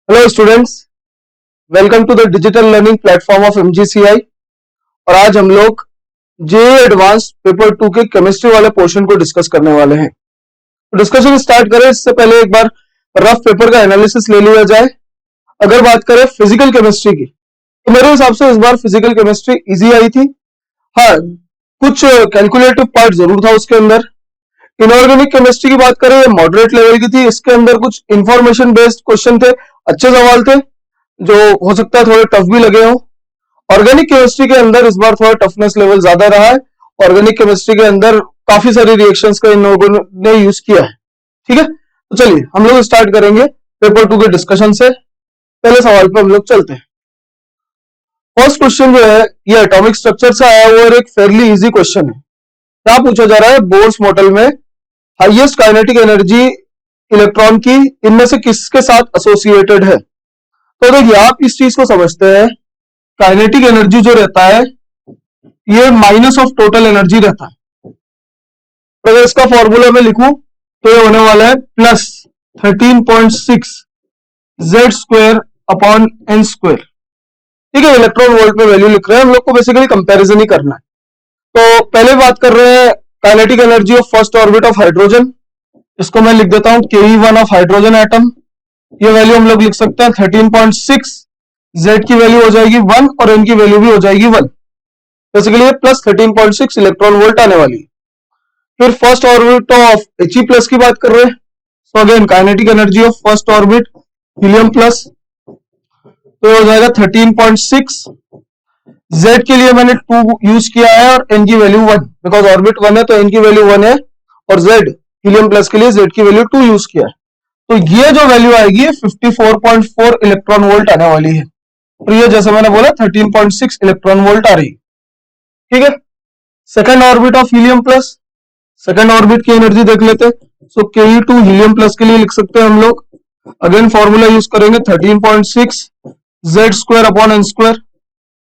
Hello students, welcome to the digital learning platform of MGCI. और आज हम लोग जे एडवांस पेपर 2 के केमिस्ट्री वाले पोर्शन को डिस्कस करने वाले हैं। तो डिस्कशन स्टार्ट करें इससे पहले एक बार रफ पेपर का एनालिसिस ले लिया जाए। अगर बात करें फिजिकल केमिस्ट्री की, तो मेरे हिसाब से इस बार फिजिकल केमिस्ट्री इजी आई थी। हाँ, कुछ कैलकुलेटिव पार्ट जरूर था उसके अंदर। इनऑर्गेनिक केमिस्ट्री की बात करें, मॉडरेट लेवल की थी। इसके अंदर कुछ इंफॉर्मेशन बेस्ड क्वेश्चन थे, अच्छे सवाल थे जो हो सकता है थोड़े टफ भी लगे हो। ऑर्गेनिक केमिस्ट्री के अंदर इस बार थोड़ा टफनेस लेवल ज्यादा रहा है। ऑर्गेनिक केमिस्ट्री के अंदर काफी सारी रिएक्शंस का इन लोगों ने यूज किया है। ठीक है, तो चलिए हम लोग स्टार्ट करेंगे पेपर 2 के डिस्कशन से। पहले सवाल पे हम लोग चलते हैं। फर्स्ट क्वेश्चन जो है ये एटॉमिक स्ट्रक्चर से आया हुआ और एक फेयरली इजी क्वेश्चन है। क्या पूछा जा रहा है, बोर्स मॉडल में हाईएस्ट काइनेटिक एनर्जी इलेक्ट्रॉन की इनमें से किसके साथ एसोसिएटेड है। तो देखिए आप इस चीज को समझते हैं, काइनेटिक एनर्जी जो रहता है ये माइनस ऑफ टोटल एनर्जी रहता है। तो अगर इसका फॉर्मूला में लिखूं तो ये होने वाला है plus 13.6 z square upon n square. ठीक है, इलेक्ट्रॉन वोल्ट में वैल्यू लिख रहे हैं, हम लोग को बेसिकली कंपैरिजन ही करना है। तो पहले बात कर रहे हैं kinetic energy of first orbit of hydrogen. इसको मैं लिख देता हूं ke1 ऑफ हाइड्रोजन एटम। ये वैल्यू हम लोग लिख सकते हैं 13.6, जेड की वैल्यू हो जाएगी 1 और एन की वैल्यू भी हो जाएगी 1। बेसिकली ये प्लस 13.6 इलेक्ट्रॉन वोल्ट आने वाली है। फिर first orbit of He plus की बात कर रहे हैं। So again kinetic energy of first orbit helium plus, तो हो जाएगा 13.6। जेड के लिए मैंने 2 यूज किया है और एन की वैल्यू 1, बिकॉज ऑर्बिट 1 है तो एन की वैल्यू 1 है। और जेड हीलियम प्लस के लिए जेड की वैल्यू 2 यूज किया है। तो ये जो वैल्यू आएगी 54.4 इलेक्ट्रॉन वोल्ट आने वाली है। और ये जैसे मैंने बोला 13.6 इलेक्ट्रॉन वोल्ट आ रही है। ठीक है, second orbit of helium plus, second orbit की एनर्जी देख लेते हैं। सो ke2 हीलियम प्लस के लिए लिख सकते हैं हम लोग। अगेन फॉर्मूला यूज करेंगे 13.6 z square upon n square.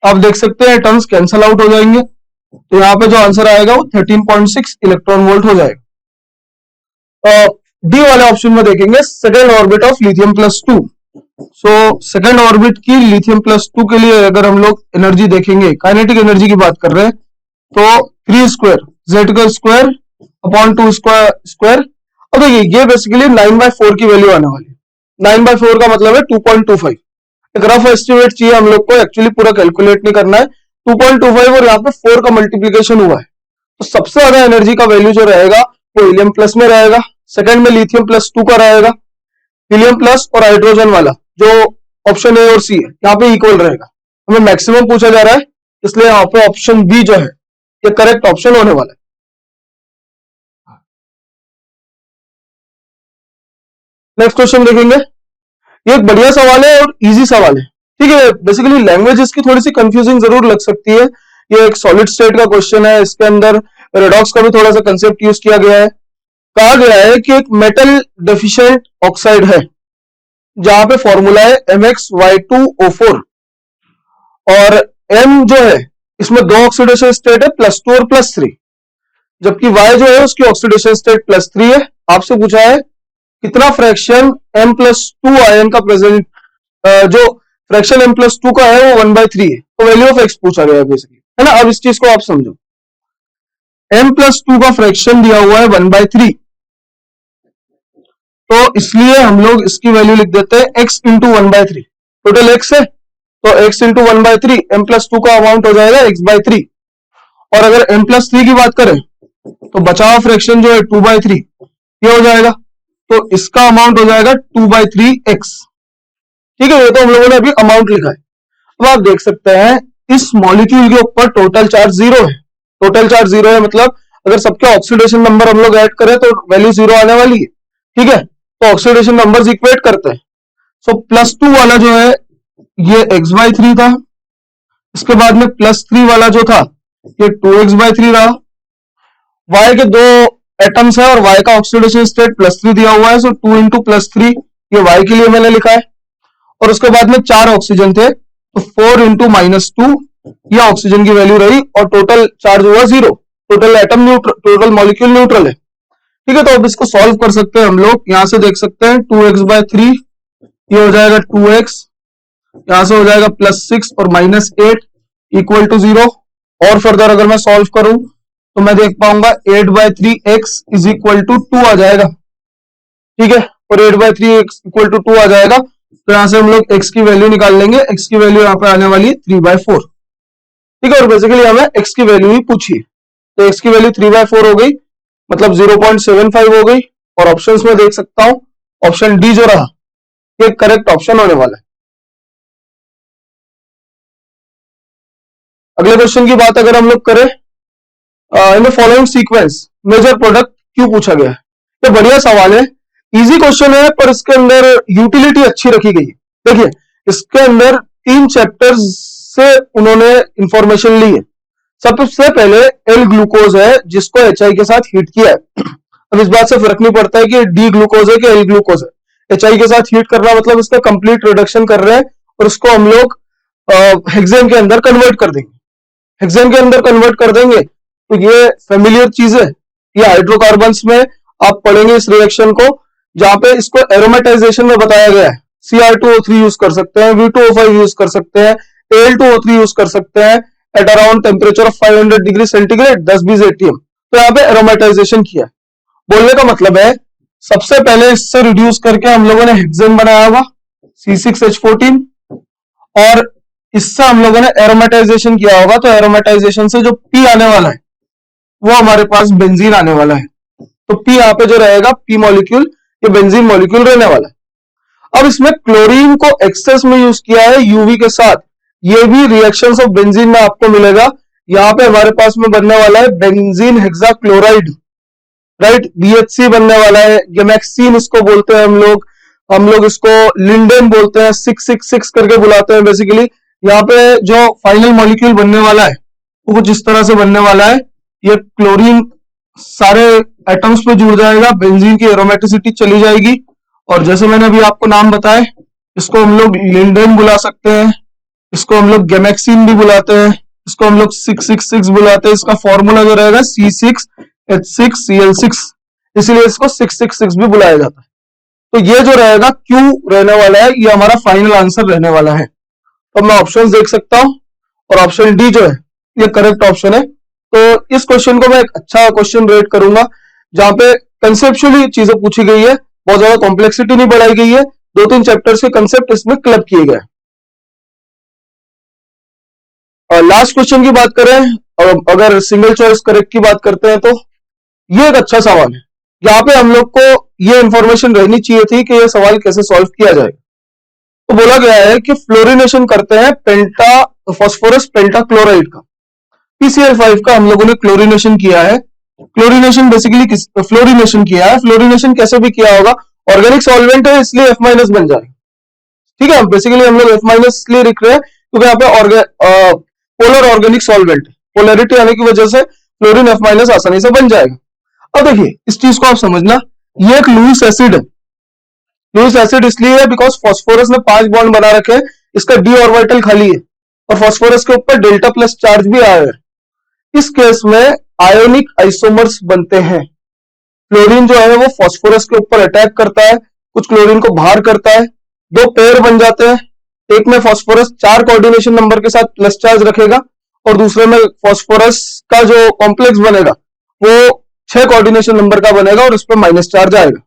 आप देख सकते हैं टर्म्स कैंसल आउट हो जाएंगे, तो यहाँ पे जो आंसर आएगा वो 13.6 इलेक्ट्रॉन वोल्ट हो जाएगा। डी वाले ऑप्शन में देखेंगे second orbit of lithium plus 2। So second orbit की लिथियम प्लस 2 के लिए अगर हम लोग एनर्जी देखेंगे, काइनेटिक एनर्जी की बात कर रहे हैं, तो 3 स्क्वायर जेड का स्क्वायर अपॉन 2 स्क्वायर। और देखिए ये बेसिकली 9/4 की वैल्यू आने वाली है। 9/4 का मतलब है 2.25। एक रफ एस्टिमेट चाहिए हम लोग को, एक्चुअली पूरा कैलकुलेट नहीं करना है। 2.25 और यहाँ पे 4 का मल्टीप्लीकेशन हुआ है, तो सबसे ज्यादा एनर्जी का वैल्यू जो रहेगा वो हीलियम प्लस में रहेगा। सेकंड में लिथियम प्लस 2 का रहेगा। हीलियम प्लस और हाइड्रोजन वाला जो ऑप्शन ए और सी है यहाँ पे इक्वल रहेगा। हमें मैक्सिमम पूछा जा रहा है, इसलिए यहाँ पे ऑप्शन बी जो है ये करेक्ट ऑप्शन होने वाला है। नेक्स्ट क्वेश्चन देखेंगे। ये एक बढ़िया सवाल है और इजी सवाल है। ठीक है, बेसिकली लैंग्वेज इसकी थोड़ी सी कंफ्यूजिंग जरूर लग सकती है। ये एक सॉलिड स्टेट का क्वेश्चन है, इसके अंदर रेडॉक्स का भी थोड़ा सा कंसेप्ट यूज किया गया है। कहा गया है कि एक मेटल डेफिशिएंट ऑक्साइड है जहां पे फॉर्मूला है MxY2O4 और M जो है इसमें 2 ऑक्सीडेशन स्टेट है +2 और +3, जबकि Y जो है उसकी ऑक्सीडेशन स्टेट +3 है। आपसे पूछा है कितना फ्रैक्शन M+2 आयन का प्रेजेंट, जो फ्रैक्शन M+2 का है वो 1/3 है। तो वैल्यू ऑफ X पूछा गया है बेसिकली, है ना। अब इस चीज को आप समझो, M+2 का फ्रैक्शन दिया हुआ है 1/3, तो इसलिए हम लोग इसकी वैल्यू लिख देते हैं x इंटू 1/3। टोटल x है तो x इंटू 1/3, M+2 का अमाउंट हो जाएगा x/3। और अगर M+3 की बात करें तो बचा हुआ फ्रैक्शन जो है 2/3 ये हो जाएगा, तो इसका अमाउंट हो जाएगा 2/3x। ठीक है, ये तो हम लोगों ने अभी अमाउंट लिखा है। अब आप देख सकते हैं इस मॉलिक्यूल के ऊपर टोटल चार्ज 0 है। टोटल चार्ज 0 है मतलब अगर सबके ऑक्सीडेशन नंबर हम लोग ऐड करें तो वैल्यू 0 आने वाली है। ठीक है, तो ऑक्सीडेशन नंबर्स इक्वेट करते हैं। सो +2 वाला जो है ये x/3 था, इसके बाद में +3 वाला जो था ये 2x/3 रहा। y के 2 एटम्स है और y का ऑक्सीडेशन स्टेट +3 दिया हुआ है, सो 2 इंटू +3 ये y के लिए मैंने लिखा है। और उसके बाद में 4 ऑक्सीजन थे तो 4 इंटू -2 ये ऑक्सीजन की वैल्यू रही और टोटल चार्ज हुआ 0। Total atom neutral, total molecule neutral है। ठीक है, तो अब इसको सॉल्व कर सकते हैं हम लोग। यहां से देख सकते हैं 2x/3 ये हो जाएगा 2x, यहां से हो जाएगा +6 और -8 इक्वल टू 0। और फर्दर अगर मैं सॉल्व करूं तो मैं देख पाऊंगा 8/3x इज इक्वल टू 2 आ जाएगा, ठीक है। और 8/3x इक्वल टू 2 आ जाएगा, तो यहां से हम लोग x की वैल्यू निकाल लेंगे। x की वैल्यू यहाँ पे आने वाली है 3/4, ठीक है। और बेसिकली हमें x की वैल्यू ही पूछी, तो x की वैल्यू 3/4 हो गई, मतलब 0.75 हो गई। और ऑप्शंस में देख सकता हूं ऑप्शन डी जो रहा ये करेक्ट ऑप्शन होने वाला है। अगले क्वेश्चन की बात अगर हम लोग करें, in the following sequence major product क्यों पूछा गया है। ये बढ़िया सवाल है, इजी क्वेश्चन है, पर इसके अंदर यूटिलिटी अच्छी रखी गई है। देखिए इसके अंदर 3 चैप्टर्स से उन्होंने इंफॉर्मेशन ली है। सबसे पहले एल ग्लूकोज है जिसको एचआई के साथ हीट किया है। अब इस बात से फर्क नहीं पड़ता है कि डी ग्लूकोज है कि एल ग्लूकोज है, एचआई के साथ हीट करना मतलब इसका कंप्लीट रिडक्शन कर रहे हैं और उसको हम लोग हेक्सेन के अंदर कन्वर्ट कर देंगे। हेक्सेन के अंदर कन्वर्ट कर देंगे तो ये फेमिलियर चीज है। ये हाइड्रोकार्बन्स में आप पढ़ेंगे इस रिएक्शन को, जहां पे इसको एरोमेटाइजेशन में बताया गया है। Cr2O3 यूज कर सकते हैं, V2O5 यूज कर सकते हैं, Al2O3 यूज कर सकते हैं at around temperature of 500 degree centigrade 10-20 atm। तो यहाँ पे एरोमेटाइजेशन किया। बोलने का मतलब है सबसे पहले इससे रिड्यूस करके हम लोगों ने हेक्सेन बनाया हुआ C6H14, और इससे हम लोगों ने एरोमेटाइजेशन किया होगा, तो एरोमेटाइजेशन से जो P आने वाला है वो हमारे पास बेंजीन आने वाला है। तो P यहाँ पे जो रहेगा P मॉलिक्यूल, ये बेंजीन मॉलिक्यूल रहने वाला है। अब इसमें क्लोरीन को एक्सेस में यूज किया है यूवी के साथ, ये भी रिएक्शंस ऑफ बेंजीन में आपको मिलेगा। यहाँ पे हमारे पास में बनने वाला है बेंजीन हेक्साक्लोराइड, राइट, BHC बनने वाला है। गेमेक्सिन इसको बोलते हैं हम लोग इसको लिंडेन बोलते हैं, 666 करके बुलाते हैं बेसिकली। यहाँ पे जो फाइनल मॉलिक्यूल बनने वाला है वो कुछ इस तरह से बनने वाला है। ये क्लोरीन सारे एटम्स पे जुड़ जाएगा, बेंजीन की एरोमेटिसिटी चली जाएगी, और जैसे मैंने अभी आपको नाम बताए, इसको हम लोग लिंडेन बुला सकते हैं, इसको हम लोग गेमेक्सिन भी बुलाते हैं, इसको हम लोग 666 बुलाते हैं। इसका फॉर्मूला जो रहेगा C6H6Cl6, इसलिए इसको 666 भी बुलाया जाता है। तो ये जो रहेगा क्यों रहने वाला है, ये हमारा फाइनल आंसर रहने वाला है। तो मैं ऑप्शंस देख सकता हूं, और ऑप्शन डी जो है ये करेक्ट ऑप्शन है। तो इस क्वेश्चन को मैं एक अच्छा क्वेश्चन रेट करूंगा, जहां पे कंसेप्चुअली चीजें पूछी गई है, बहुत ज्यादा कॉम्प्लेक्सिटी नहीं बढ़ाई गई है, 2-3 चैप्टर्स के कंसेप्ट इसमें क्लब किए गए। और लास्ट क्वेश्चन की बात करें, अगर सिंगल चॉइस करेक्ट की बात करते हैं, तो ये एक अच्छा सवाल है। यहाँ पे हम लोग को ये इंफॉर्मेशन रहनी चाहिए थी कि ये सवाल कैसे सॉल्व किया जाए। तो बोला गया है कि फ्लोरिनेशन करते हैं फास्फोरस पेंटाक्लोराइड का, PCl5 का हम लोगों ने क्लोरिनेशन किया है। क्लोरिनेशन बेसिकली फ्लोरिनेशन किया है, फ्लोरिनेशन कैसे भी किया होगा, ऑर्गेनिक सॉल्वेंट है इसलिए F- बन जाएगा, ठीक है। बेसिकली हम लोग F- इसलिए लिख रहे हैं क्योंकि यहाँ पे पोलर ऑर्गेनिक सॉल्वेंट, पोलैरिटी आने की वजह से फ्लोरीन F- आसानी से बन जाएगा। अब देखिए इस चीज को आप समझना, ये एक लुईस एसिड है। लुईस एसिड इसलिए है बिकॉज फास्फोरस ने 5 बॉन्ड बना रखे हैं, इसका d ऑर्बिटल खाली है, और फास्फोरस के ऊपर डेल्टा प्लस चार्ज भी आया है। इस केस में आयोनिक आइसोमर्स बनते हैं। क्लोरीन जो है वो फास्फोरस के ऊपर अटैक करता है, कुछ क्लोरीन को बाहर करता है, 2 पेयर बन जाते हैं। एक में फास्फोरस 4 कोऑर्डिनेशन नंबर के साथ प्लस चार्ज रखेगा, और दूसरे में फास्फोरस का जो कॉम्प्लेक्स बनेगा वो 6 कोऑर्डिनेशन नंबर का बनेगा और उस पर माइनस चार्ज आएगा।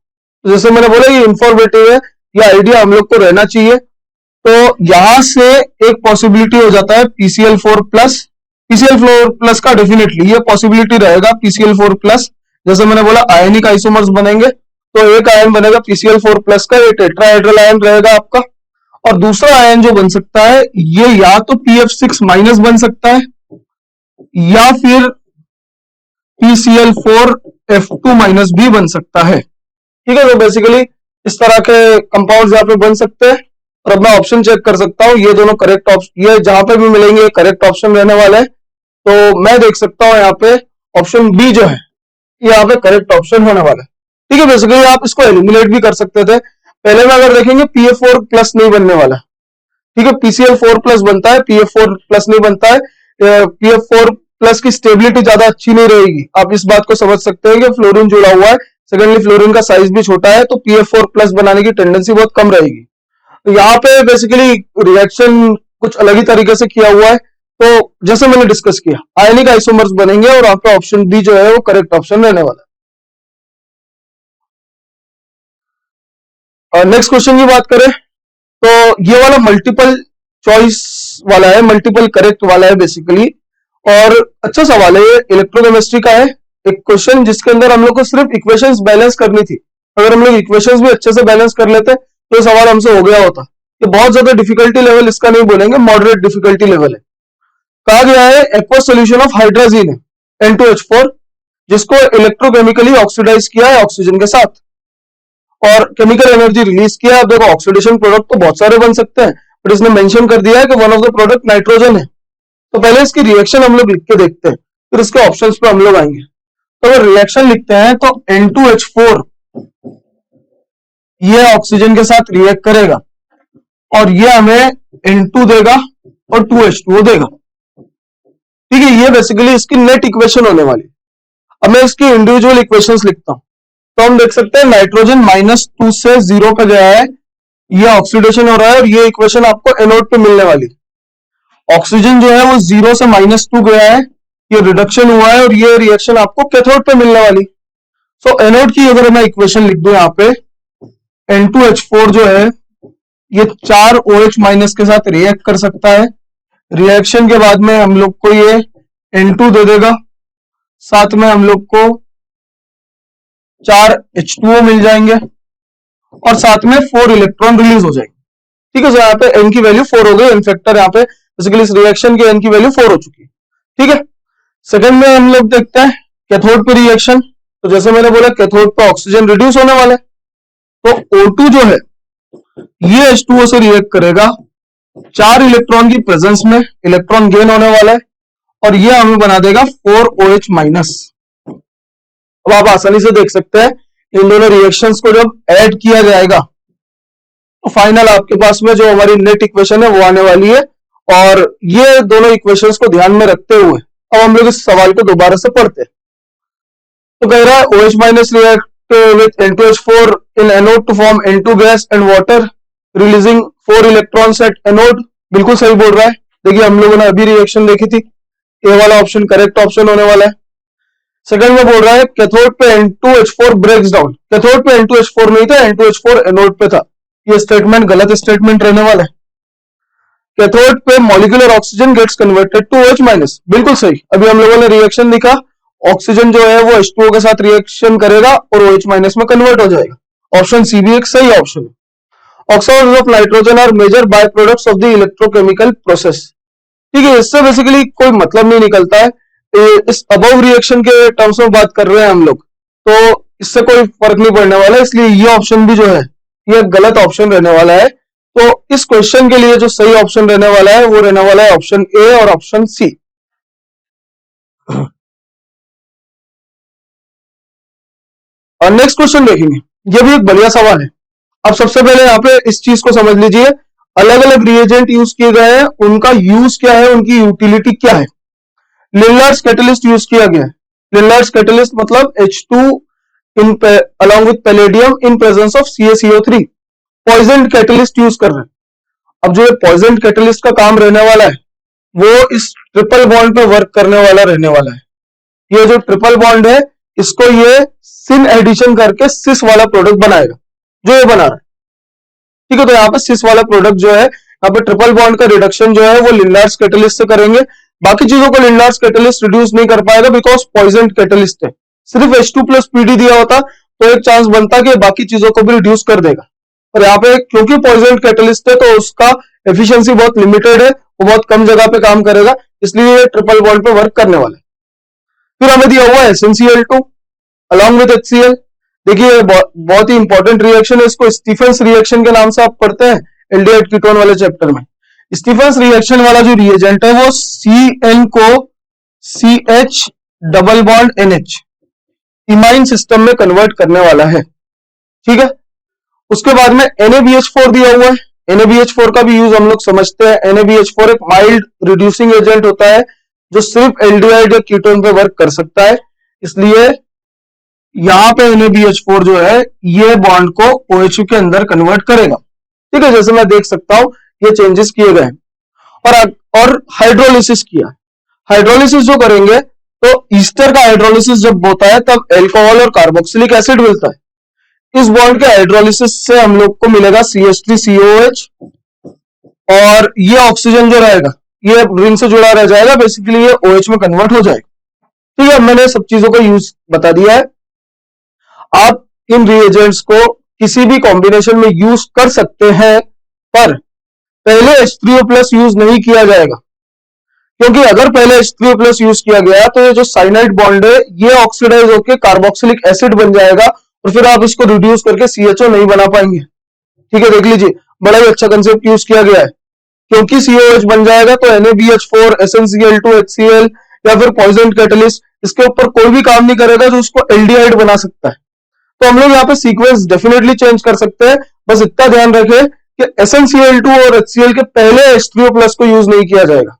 तो जैसे मैंने बोला ये इंफॉर्मेटिव है, ये आइडिया हम लोग को रहना चाहिए। तो यहां से एक पॉसिबिलिटी हो जाता है PCl4+। PCl4+ का डेफिनेटली ये पॉसिबिलिटी रहेगा PCl4+। जैसे मैंने बोला आयनिक आइसोमर्स बनेंगे, तो एक आयन बनेगा PCl4+ का, ये टेट्राहेड्रल आयन रहेगा आपका। और दूसरा आयन जो बन सकता है ये या तो PF6- बन सकता है, या फिर PCl4F2- भी बन सकता है, ठीक है। तो बेसिकली इस तरह के कंपाउंड्स यहाँ पे बन सकते हैं। और अब मैं ऑप्शन चेक कर सकता हूँ, ये दोनों करेक्ट ऑप्शन, ये जहां पे भी मिलेंगे करेक्ट ऑप्शन रहने वाला है। तो मैं देख सकता हूँ यहाँ पे ऑप्शन बी जो है यहाँ पे करेक्ट ऑप्शन होने वाला है, ठीक है। बेसिकली आप इसको एलिमिनेट भी कर सकते थे। पहले में अगर देखेंगे PF4+ नहीं बनने वाला, ठीक है, PCl4+ बनता है, PF4+ नहीं बनता है। PF4+ की स्टेबिलिटी ज्यादा अच्छी नहीं रहेगी, आप इस बात को समझ सकते हैं कि फ्लोरीन जुड़ा हुआ है। सेकेंडली फ्लोरीन का साइज भी छोटा है, तो PF4+ बनाने की टेंडेंसी बहुत कम रहेगी। तो यहाँ पे बेसिकली रिएक्शन कुछ अलग ही तरीके से किया हुआ है। तो जैसे मैंने डिस्कस किया, आयनिक आइसोमर्स बनेंगे और आपका ऑप्शन बी जो है वो करेक्ट ऑप्शन रहने वाला है। और नेक्स्ट क्वेश्चन की बात करें तो ये वाला मल्टीपल चॉइस वाला है, मल्टीपल करेक्ट वाला है बेसिकली, और अच्छा सवाल है ये, इलेक्ट्रोकेमिस्ट्री का है एक क्वेश्चन जिसके अंदर हम लोग को सिर्फ इक्वेशंस बैलेंस करनी थी। अगर हम लोग इक्वेशंस भी अच्छे से बैलेंस कर लेते तो ये सवाल हमसे हो गया होता। ये बहुत ज्यादा डिफिकल्टी लेवल इसका नहीं बोलेंगे, मॉडरेट डिफिकल्टी लेवल है। कहा गया है एक्वस सोल्यूशन ऑफ हाइड्रोजीन है N2H4, जिसको इलेक्ट्रोकेमिकली ऑक्सीडाइज किया है ऑक्सीजन के साथ और केमिकल एनर्जी रिलीज किया है। अब देखो ऑक्सीडेशन प्रोडक्ट तो बहुत सारे बन सकते हैं, बट इसने मेंशन कर दिया है कि one of the product nitrogen है। तो पहले इसकी रिएक्शन हम लोग लिख के देखते हैं, फिर इसके ऑप्शंस पे हम लोग आएंगे। तो अगर रिएक्शन लिखते हैं तो N2H4 ये ऑक्सीजन के साथ रिएक्ट करेगा और ये हमें N2 देगा और 2H2O देगा। ठीक है, ये बेसिकली इसकी नेट इक्वेशन होने वाली। अब मैं इसकी इंडिविजुअल इक्वेशंस लिखता हूं तो हम देख सकते हैं नाइट्रोजन -2 से 0 पे गया है, ये ऑक्सीडेशन हो रहा है और ये इक्वेशन आपको एनोड पे मिलने वाली। ऑक्सीजन जो है वो 0 से -2 गया है, ये रिडक्शन हुआ है और ये रिएक्शन आपको कैथोड पे मिलने वाली। सो एनोड की अगर मैं इक्वेशन लिख दूं यहाँ पे, N2H4 जो है ये 4 OH- के साथ रिएक्ट कर सकता है। रिएक्शन के बाद में हम लोग को ये N2 दे देगा, साथ में हम लोग को 4 H2O मिल जाएंगे और साथ में 4 इलेक्ट्रॉन रिलीज हो जाएंगे। ठीक है, सो यहाँ पे N की वैल्यू 4 हो गई, इन फैक्टर यहाँ पे बेसिकली इस रिएक्शन की N की वैल्यू 4 हो चुकी है। ठीक है, सेकंड में हम लोग देखते हैं कैथोड पे रिएक्शन। तो जैसे मैंने बोला कैथोड पे ऑक्सीजन रिड्यूस होने वाला है, तो O2 जो है ये H2O से रिएक्ट करेगा, 4 इलेक्ट्रॉन की प्रेजेंस में इलेक्ट्रॉन गेन होने वाला है और ये हमें बना देगा 4 OH-। अब आप आसानी से देख सकते हैं इन दोनों रिएक्शंस को जब ऐड किया जाएगा तो फाइनल आपके पास में जो हमारी नेट इक्वेशन है वो आने वाली है। और ये दोनों इक्वेशंस को ध्यान में रखते हुए अब हम लोग इस सवाल को दोबारा से पढ़ते हैं। तो कह रहा है OH- react with N2H4 in anode to form N2 gas and water releasing 4 electrons at anode। बिल्कुल सही बोल रहा है। देखिए हम लोगों ने अभी रिएक्शन देखी थी, ए वाला ऑप्शन करेक्ट ऑप्शन होने वाला है। सेकंड में बोल रहा है कैथोड पे N2H4 ब्रेक्स डाउन। कैथोड पे N2H4 नहीं था, N2H4 एनोड पे था। ये स्टेटमेंट गलत स्टेटमेंट रहने वाला है। कैथोड पे molecular oxygen gets converted to OH-। बिल्कुल सही। अभी हम लोगों ने रिएक्शन दिखा, ऑक्सीजन जो है वो H2O के साथ रिएक्शन करेगा और OH- में कन्वर्ट हो जाएगा। ऑप्शन सी भी एक सही ऑप्शन है। Oxides of nitrogen are major by products of the electrochemical process. ठीक है, इससे बेसिकली कोई मतलब नहीं निकलता है। इस अबव रिएक्शन के टर्म्स में बात कर रहे हैं हम लोग, तो इससे कोई फर्क नहीं पड़ने वाला है, इसलिए ये ऑप्शन भी जो है ये गलत ऑप्शन रहने वाला है। तो इस क्वेश्चन के लिए जो सही ऑप्शन रहने वाला है वो रहने वाला है ऑप्शन ए और ऑप्शन सी। और नेक्स्ट क्वेश्चन देखेंगे, ये भी एक बढ़िया सवाल है। अब सबसे पहले यहाँ पे इस चीज को समझ लीजिए, अलग अलग रिएजेंट यूज किए गए हैं, उनका यूज क्या है, उनकी यूटिलिटी क्या है। लिनलार्ड्स कैटलिस्ट यूज किया गया है। लिनलार्ड्स कैटलिस्ट मतलब H2 in along with palladium in presence of CaCO3। Poison catalyst use कर रहे हैं। अब जो पॉइजन कैटलिस्ट का काम रहने वाला है वो इस ट्रिपल बॉन्ड पे वर्क करने वाला रहने वाला है। ये जो ट्रिपल बॉन्ड है इसको ये सिन एडिशन करके सिस वाला प्रोडक्ट बनाएगा जो ये बना रहा है। ठीक है, तो यहाँ पे सिस वाला प्रोडक्ट जो है, यहाँ पे ट्रिपल बॉन्ड का रिडक्शन जो है वो लिनलार्ड्स कैटलिस्ट से करेंगे। बाकी चीजों को लिनलार्ड्स कैटलिस्ट रिड्यूस नहीं कर पाएगा बिकॉज पॉइजन कैटलिस्ट है। सिर्फ H2+PD दिया होता तो एक चांस बनता कि बाकी चीजों को भी रिड्यूस कर देगा, पर यहाँ पे क्योंकि पॉइजन कैटलिस्ट है तो उसका एफिशिएंसी बहुत लिमिटेड है, वो बहुत कम जगह पे काम करेगा, इसलिए ये ट्रिपल बॉन्ड पे वर्क करने वाला है। फिर हमें दिया हुआ है SnCl2 अलॉन्ग विद HCl। देखिए बहुत ही इंपॉर्टेंट रिएक्शन है, इसको स्टीफेंस रिएक्शन के नाम से आप पढ़ते हैं एल्डिहाइड कीटोन वाले चैप्टर में। स्टीफेंस रिएक्शन वाला जो रिएजेंट है वो Cn को CH double bond NH imine system में कन्वर्ट करने वाला है। ठीक है, उसके बाद में NaBH4 दिया हुआ है। NaBH4 का भी यूज हम लोग समझते हैं। NaBH4 एक माइल्ड रिड्यूसिंग एजेंट होता है जो सिर्फ एल्डिहाइड या कीटोन पे वर्क कर सकता है, इसलिए यहां पे NaBH4 जो है ये बॉन्ड को OH के अंदर कन्वर्ट करेगा। ठीक है, जैसे मैं देख सकता हूं ये चेंजेस किए गए हैं। और हाइड्रोलिसिस किया, हाइड्रोलिसिस जो करेंगे तो ईस्टर का हाइड्रोलिसिस जब होता है तब अल्कोहल और कार्बोक्सिलिक एसिड मिलता है। इस बॉन्ड के हाइड्रोलिसिस से हम लोग को मिलेगा CH3COH, और ये ऑक्सीजन जो रहेगा ये रिंग से जुड़ा रह जाएगा, बेसिकली ये OH में कन्वर्ट हो जाएगा। ठीक है, मैंने सब चीजों का यूज बता दिया है। आप इन रिएजेंट्स को किसी भी कॉम्बिनेशन में यूज कर सकते हैं, पर पहले H3O+ यूज नहीं किया जाएगा, क्योंकि अगर पहले H3O+ यूज किया गया तो ये जो साइनाइड बॉन्ड है ये ऑक्सीडाइज होकर कार्बोक्सिलिक एसिड बन जाएगा, और फिर आप इसको रिड्यूस करके CHO नहीं बना पाएंगे। ठीक है, देख लीजिए, बड़ा ही अच्छा कंसेप्ट यूज किया गया है, क्योंकि COH बन जाएगा तो NaBH4 SnCl2 HCl या फिर पॉइजन कैटलिस्ट इसके ऊपर कोई भी काम नहीं करेगा जो उसको एल्डिहाइड बना सकता है। तो हम लोग यहाँ पे सीक्वेंस डेफिनेटली चेंज कर सकते हैं, बस इतना ध्यान रखें कि SnCl2 और HCl के पहले H3O+ को यूज नहीं किया जाएगा।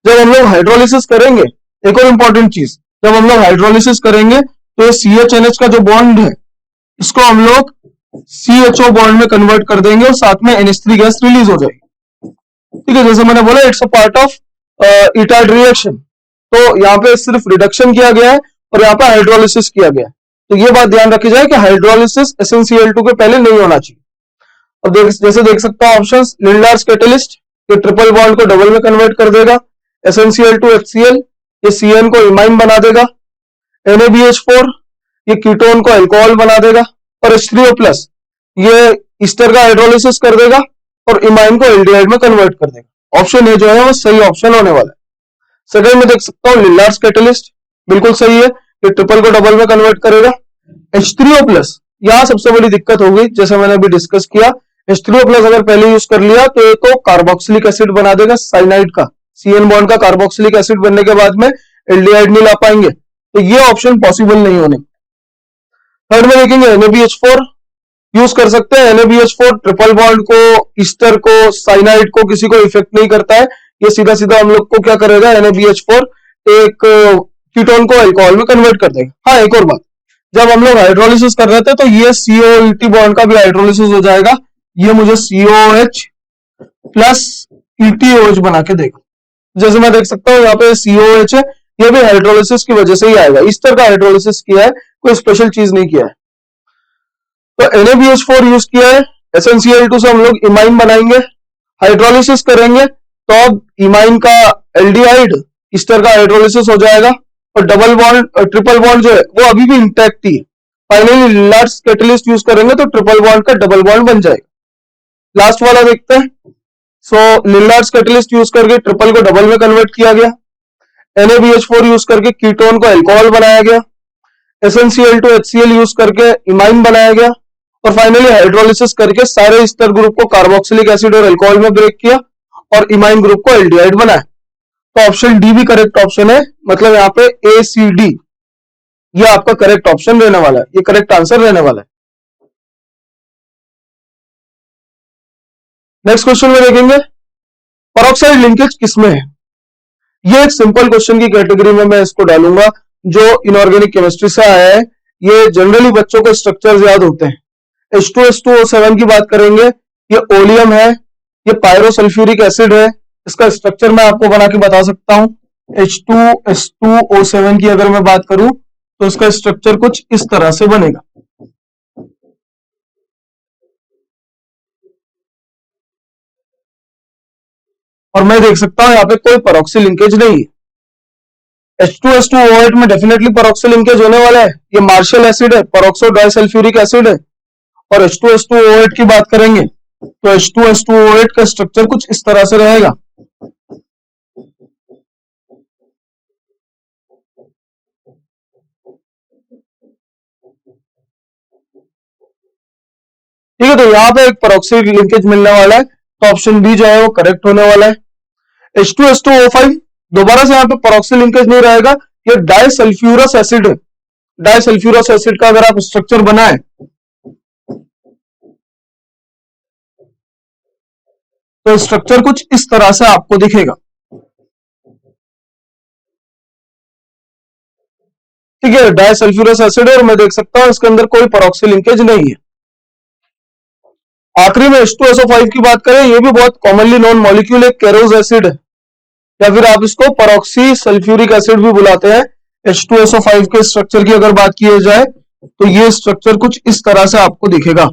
जब हम लोग हाइड्रोलिसिस करेंगे, एक और इंपॉर्टेंट चीज, जब हम लोग हाइड्रोलिसिस करेंगे तो ये CHNH का जो बॉन्ड है इसको हम लोग CHO बॉन्ड में कन्वर्ट कर देंगे और साथ में NH3 गैस रिलीज हो जाएगी। ठीक है, जैसे मैंने बोला it's a part of Etard reaction. तो यहाँ पे सिर्फ रिडक्शन किया गया है और यहाँ पे हाइड्रोलिसिस किया गया है। तो ये बात ध्यान रखी जाए कि हाइड्रोलिसिस SnCl2 के पहले नहीं होना चाहिए। अब जैसे देख सकता हूँ ऑप्शंस, लिंडार्स कैटलिस्ट ये ट्रिपल बॉन्ड को डबल में कन्वर्ट कर देगा, SnCl2 HCl ये CN को इमाइन बना देगा, NaBH4 ये कीटोन को अल्कोहल बना देगा, और H3O+ ये ईस्टर का हाइड्रोलिसिस कर देगा और इमाइन को एल्डिहाइड में कन्वर्ट कर देगा। ऑप्शन ए जो है वो सही ऑप्शन होने वाला है। सेकंड में देख सकता हूँ लिंडार्स कैटलिस्ट, बिल्कुल सही है, ये ट्रिपल को डबल में कन्वर्ट करेगा। H3O+, यहां सबसे बड़ी दिक्कत होगी, जैसे मैंने अभी डिस्कस किया, H3O+ अगर पहले यूज कर लिया तो ये तो कार्बोक्सिलिक एसिड बना देगा साइनाइड का, CN बॉन्ड का कार्बोक्सिलिक एसिड बनने के बाद में एल्डिहाइड नहीं ला पाएंगे, तो ये ऑप्शन पॉसिबल नहीं होने। थर्ड में देखेंगे NaBH4 यूज कर सकते हैं। NaBH4 ट्रिपल बॉन्ड को, ईस्टर को, साइनाइड को किसी को इफेक्ट नहीं करता है, ये सीधा सीधा हम लोग को क्या करेगा, NaBH4 एक कीटोन को अल्कोहल में कन्वर्ट कर देगा। हाँ, एक और बात, जब हम लोग हाइड्रोलिसिस कर रहे थे तो ये COET बॉन्ड का भी हाइड्रोलिसिस हो जाएगा, ये मुझे COH प्लस ETOH बना के देगा। जैसे मैं देख सकता हूँ यहाँ पे COH है, ये भी हाइड्रोलिसिस की वजह से ही आएगा, ईस्टर का हाइड्रोलिसिस किया है, कोई स्पेशल चीज नहीं किया है। तो NaBH4 यूज किया है, SnCl2 से हम लोग इमाइन बनाएंगे, हाइड्रोलिसिस करेंगे तो अब इमाइन का एल्डिहाइड, ईस्टर का हाइड्रोलिसिस हो जाएगा, और डबल बॉन्ड ट्रिपल बॉन्ड जो है वो अभी भी इंटैक्ट ही है। फाइनली लिंडार्स कैटलिस्ट यूज करेंगे तो ट्रिपल बॉन्ड का डबल बॉन्ड बन जाएगा। लास्ट वाला देखते हैं। सो लिंडार्स कैटलिस्ट यूज करके ट्रिपल को डबल में कन्वर्ट किया गया, NaBH4 यूज करके कीटोन को अल्कोहल बनाया गया, SnCl2 HCl यूज करके इमाइन बनाया गया, और फाइनली हाइड्रोलिसिस करके सारे ईस्टर ग्रुप को कार्बोक्सिलिक एसिड और अल्कोहल में ब्रेक किया और इमाइन ग्रुप को एल्डिहाइड बनाया। तो ऑप्शन डी भी करेक्ट ऑप्शन है, मतलब यहाँ पे ACD ये आपका करेक्ट ऑप्शन रहने वाला है, ये करेक्ट आंसर रहने वाला है। नेक्स्ट क्वेश्चन में देखेंगे पेरोक्साइड लिंकेज किसमें है। ये एक सिंपल क्वेश्चन की कैटेगरी में मैं इसको डालूंगा, जो इनऑर्गेनिक केमिस्ट्री से आया है। ये जनरली बच्चों को स्ट्रक्चर्स याद होते हैं। H2S2O7 की बात करेंगे, ये ओलियम है, ये पायरोसल्फ्यूरिक एसिड है। इसका स्ट्रक्चर मैं आपको बना के बता सकता हूं। H2S2O7 की अगर मैं बात करूं तो इसका स्ट्रक्चर कुछ इस तरह से बनेगा। और मैं देख सकता हूं यहाँ पे कोई पेरोक्सी लिंकेज नहीं है। H2S2O8 में डेफिनेटली पेरोक्सी लिंकेज होने वाला है, ये मार्शल एसिड है, पेरोक्सो डाइसल्फ्यूरिक एसिड है। और H2S2O8 की बात करेंगे तो H2S2O8 का स्ट्रक्चर कुछ इस तरह से रहेगा। ठीक है, तो यहाँ पे एक पेरोक्साइड लिंकेज मिलने वाला है, तो ऑप्शन बी जो है वो करेक्ट होने वाला है। H2S2O5 दोबारा से यहाँ पे पेरोक्साइड लिंकेज नहीं रहेगा, ये डाइसल्फ्यूरस एसिड है। डाइसल्फ्यूरस एसिड का अगर आप स्ट्रक्चर बनाए तो स्ट्रक्चर कुछ इस तरह से आपको दिखेगा। ठीक है, डाइसल्फ्यूरस एसिड है और मैं देख सकता हूं इसके अंदर कोई पेरोक्साइड लिंकेज नहीं है। आखिरी में H2SO5 की बात करें, ये भी बहुत कॉमनली नोन मॉलिक्यूल एक केरोज एसिड है, या फिर आप इसको परऑक्सी सल्फ्यूरिक एसिड भी बुलाते हैं। H2SO5 के स्ट्रक्चर की अगर बात की जाए तो ये स्ट्रक्चर कुछ इस तरह से आपको दिखेगा,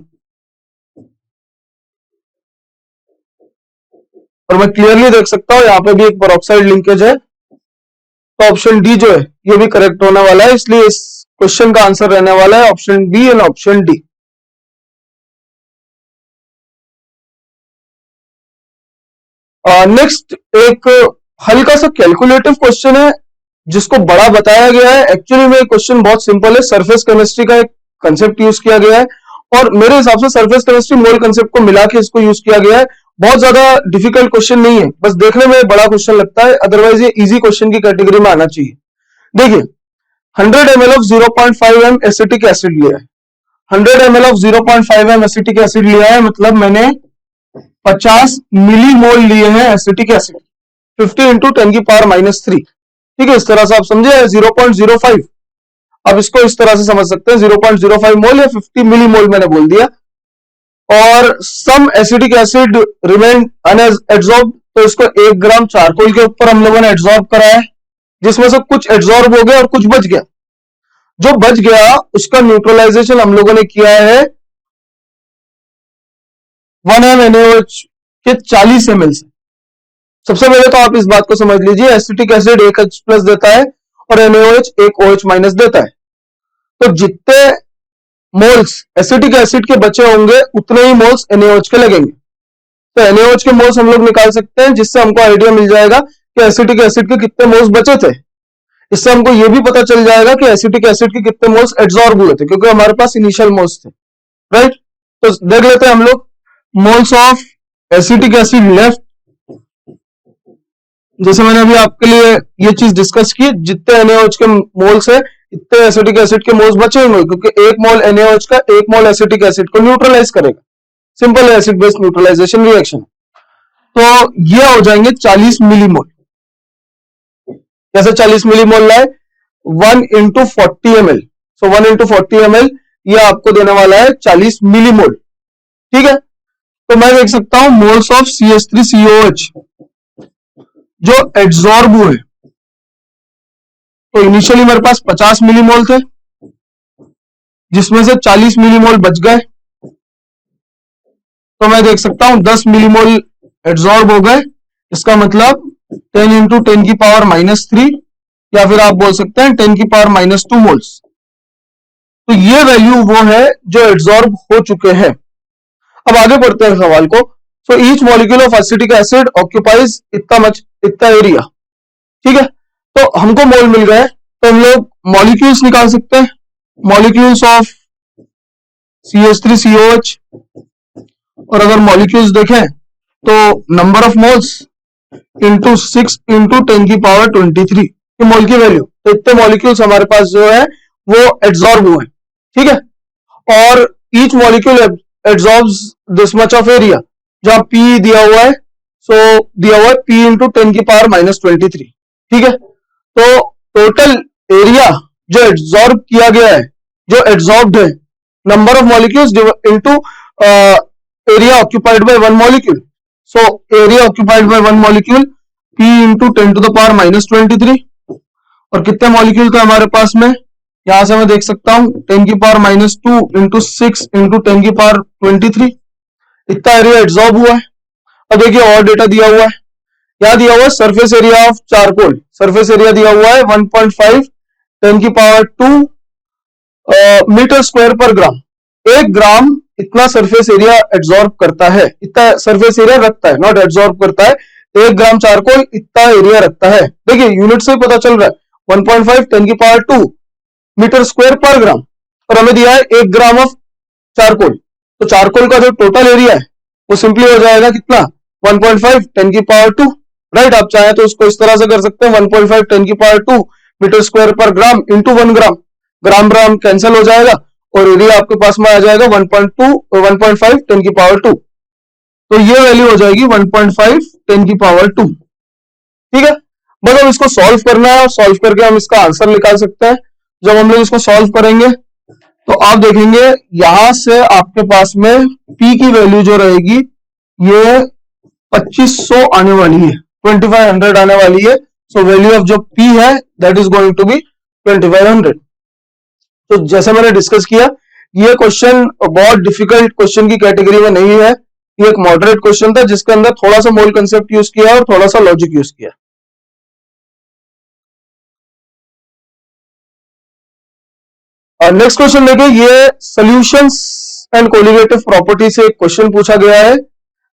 और मैं क्लियरली देख सकता हूं यहाँ पे भी एक परऑक्साइड लिंकेज है। तो ऑप्शन डी जो है ये भी करेक्ट होने वाला है, इसलिए इस क्वेश्चन का आंसर रहने वाला है option B and option D. Next एक हल्का सा कैलकुलेटिव क्वेश्चन है जिसको बड़ा बताया गया है। एक्चुअली में क्वेश्चन बहुत सिंपल है, सरफेस केमिस्ट्री का एक कंसेप्ट यूज किया गया है, और मेरे हिसाब से सरफेस केमिस्ट्री मोल कंसेप्ट को मिला के इसको यूज किया गया है। बहुत ज्यादा डिफिकल्ट क्वेश्चन नहीं है, बस देखने में बड़ा क्वेश्चन लगता है, अदरवाइज ये इजी क्वेश्चन की कैटेगरी में आना चाहिए। देखिए 100 ml of 0.5 m acetic acid लिया है, 100 ml of 0.5 m acetic acid लिया है, मतलब मैंने 50 मिलीमोल लिए हैं एसिटिक एसिड, 50 इंटू 10 की पावर -3। ठीक है, इस तरह से आप समझे 0.05। अब इसको इस तरह से समझ सकते हैं 0.05 मोल या 50 मिलीमोल मैंने बोल दिया। और सम एसिटिक एसिड रिमेन अनएब्सॉर्ब, तो इसको 1 ग्राम चारकोल के ऊपर हम लोगों ने एब्सॉर्ब कराया है, जिसमें से कुछ एब्सॉर्ब हो गया और कुछ बच गया। जो बच गया उसका न्यूट्रलाइजेशन हम लोगों ने किया है 1 m NaOH के 40 ml से। सबसे पहले तो आप इस बात को समझ लीजिए, एसिटिक एसिड एक H+ देता है और NaOH एक OH- देता है, तो जितने मोल्स एसिटिक एसिड के बचे होंगे उतने ही मोल्स NaOH के लगेंगे। तो NaOH के मोल्स हम लोग निकाल सकते हैं, जिससे हमको आइडिया मिल जाएगा कि एसिटिक एसिड के कितने मोल्स बचे थे। इससे हमको यह भी पता चल जाएगा कि एसिटिक एसिड के कितने मोल्स एब्सॉर्ब हुए थे, क्योंकि हमारे पास इनिशियल मोल्स थे, राइट। तो देख लेते हैं हम लोग moles of acetic acid left. जैसे मैंने अभी आपके लिए ये चीज डिस्कस की, जितने NaOH के मोल्स है इतने एसिटिक एसिड के मोल्स बचे होंगे, क्योंकि एक मोल NaOH का एक मोल एसिटिक एसिड को न्यूट्रलाइज करेगा। Simple acid base neutralization reaction. तो ये हो जाएंगे 40 मिलीमोल। कैसे 40 मिलीमोल लाए? 1 इंटू 40 ml। सो 1 इंटू 40 ml ये आपको देने वाला है 40 मिलीमोल। ठीक है, तो मैं देख सकता हूं मोल्स ऑफ CH3COH जो एब्सॉर्ब हुए, तो इनिशियली मेरे पास 50 मिलीमोल थे, जिसमें से 40 मिलीमोल बच गए, तो मैं देख सकता हूं 10 मिलीमोल एब्सॉर्ब हो गए। इसका मतलब 10 इंटू 10 की पावर -3, या फिर आप बोल सकते हैं 10 की पावर -2 मोल्स। तो ये वैल्यू वो है जो एब्सॉर्ब हो चुके हैं। अब आगे बढ़ते हैं सवाल को। So each molecule of acetic acid occupies इतना एरिया। ठीक है, तो हमको मोल मिल गए, तो हम लोग मॉलिक्यूल्स निकाल सकते हैं। मॉलिक्यूल्स ऑफ CH3COH, और अगर मॉलिक्यूल्स देखें तो number of moles into 6 into 10 की पावर 23 ये मोल की वैल्यू। तो इतने मॉलिक्यूल्स हमारे पास जो है वो एब्सॉर्ब हुए। ठीक है, और each molecule absorbs this much of area, जहां P दिया हुआ है, सो दिया हुआ है P इंटू 10 की पावर -23। ठीक है, तो टोटल एरिया जो एब्सॉर्ब किया गया है, जो एब्सॉर्ब्ड है, number of molecules into area occupied by one molecule. So area occupied by one molecule P into 10 to the power -23। और कितने मॉलिक्यूल थे हमारे पास में, यहां से मैं देख सकता हूं 10 की पावर -2 इंटू 6 इंटू 10 की पावर 23। इतना एरिया एब्सॉर्ब हुआ है। अब देखिए और डेटा दिया हुआ है, क्या दिया हुआ है? Surface area of charcoal, surface area दिया हुआ है 1.5 10 की पावर 2 मीटर स्क्वायर पर ग्राम। 1 ग्राम इतना सरफेस एरिया एब्सॉर्ब करता है, इतना सरफेस एरिया रखता है, नॉट एब्सॉर्ब करता है। 1 ग्राम चारकोल इतना एरिया रखता है। देखिए यूनिट से ही पता चल रहा है 1.5 10 की पावर 2 मीटर स्क्वायर पर ग्राम, और हमें दिया है 1 ग्राम ऑफ चारकोल। तो चारकोल का जो टोटल एरिया है वो सिंपली हो जाएगा कितना? 1.5 10 की पावर 2, राइट। आप चाहे तो उसको इस तरह से कर सकते हैं 1.5 10 की पावर 2 मीटर स्क्वायर पर ग्राम इंटू 1 ग्राम। ग्राम ग्राम कैंसिल हो जाएगा और एरिया आपके पास में आ जाएगा 1.5 10 की पावर 2। तो ये वैल्यू हो जाएगी 1.5 10 की पावर 2। ठीक है, बस अब इसको सॉल्व करना है, और सॉल्व करके हम इसका आंसर निकाल सकते हैं। जब हम लोग इसको सॉल्व करेंगे तो आप देखेंगे यहां से आपके पास में पी की वैल्यू जो रहेगी ये 2500 आने वाली है, 2500 आने वाली है। सो वैल्यू ऑफ जो पी है that is going to be 2500। तो जैसे मैंने डिस्कस किया, ये क्वेश्चन बहुत डिफिकल्ट क्वेश्चन की कैटेगरी में नहीं है, ये एक मॉडरेट क्वेश्चन था जिसके अंदर थोड़ा सा मोल कंसेप्ट यूज किया और थोड़ा सा लॉजिक यूज किया। और नेक्स्ट क्वेश्चन देखिए, ये सॉल्यूशंस एंड कोलिगेटिव प्रॉपर्टी से एक क्वेश्चन पूछा गया है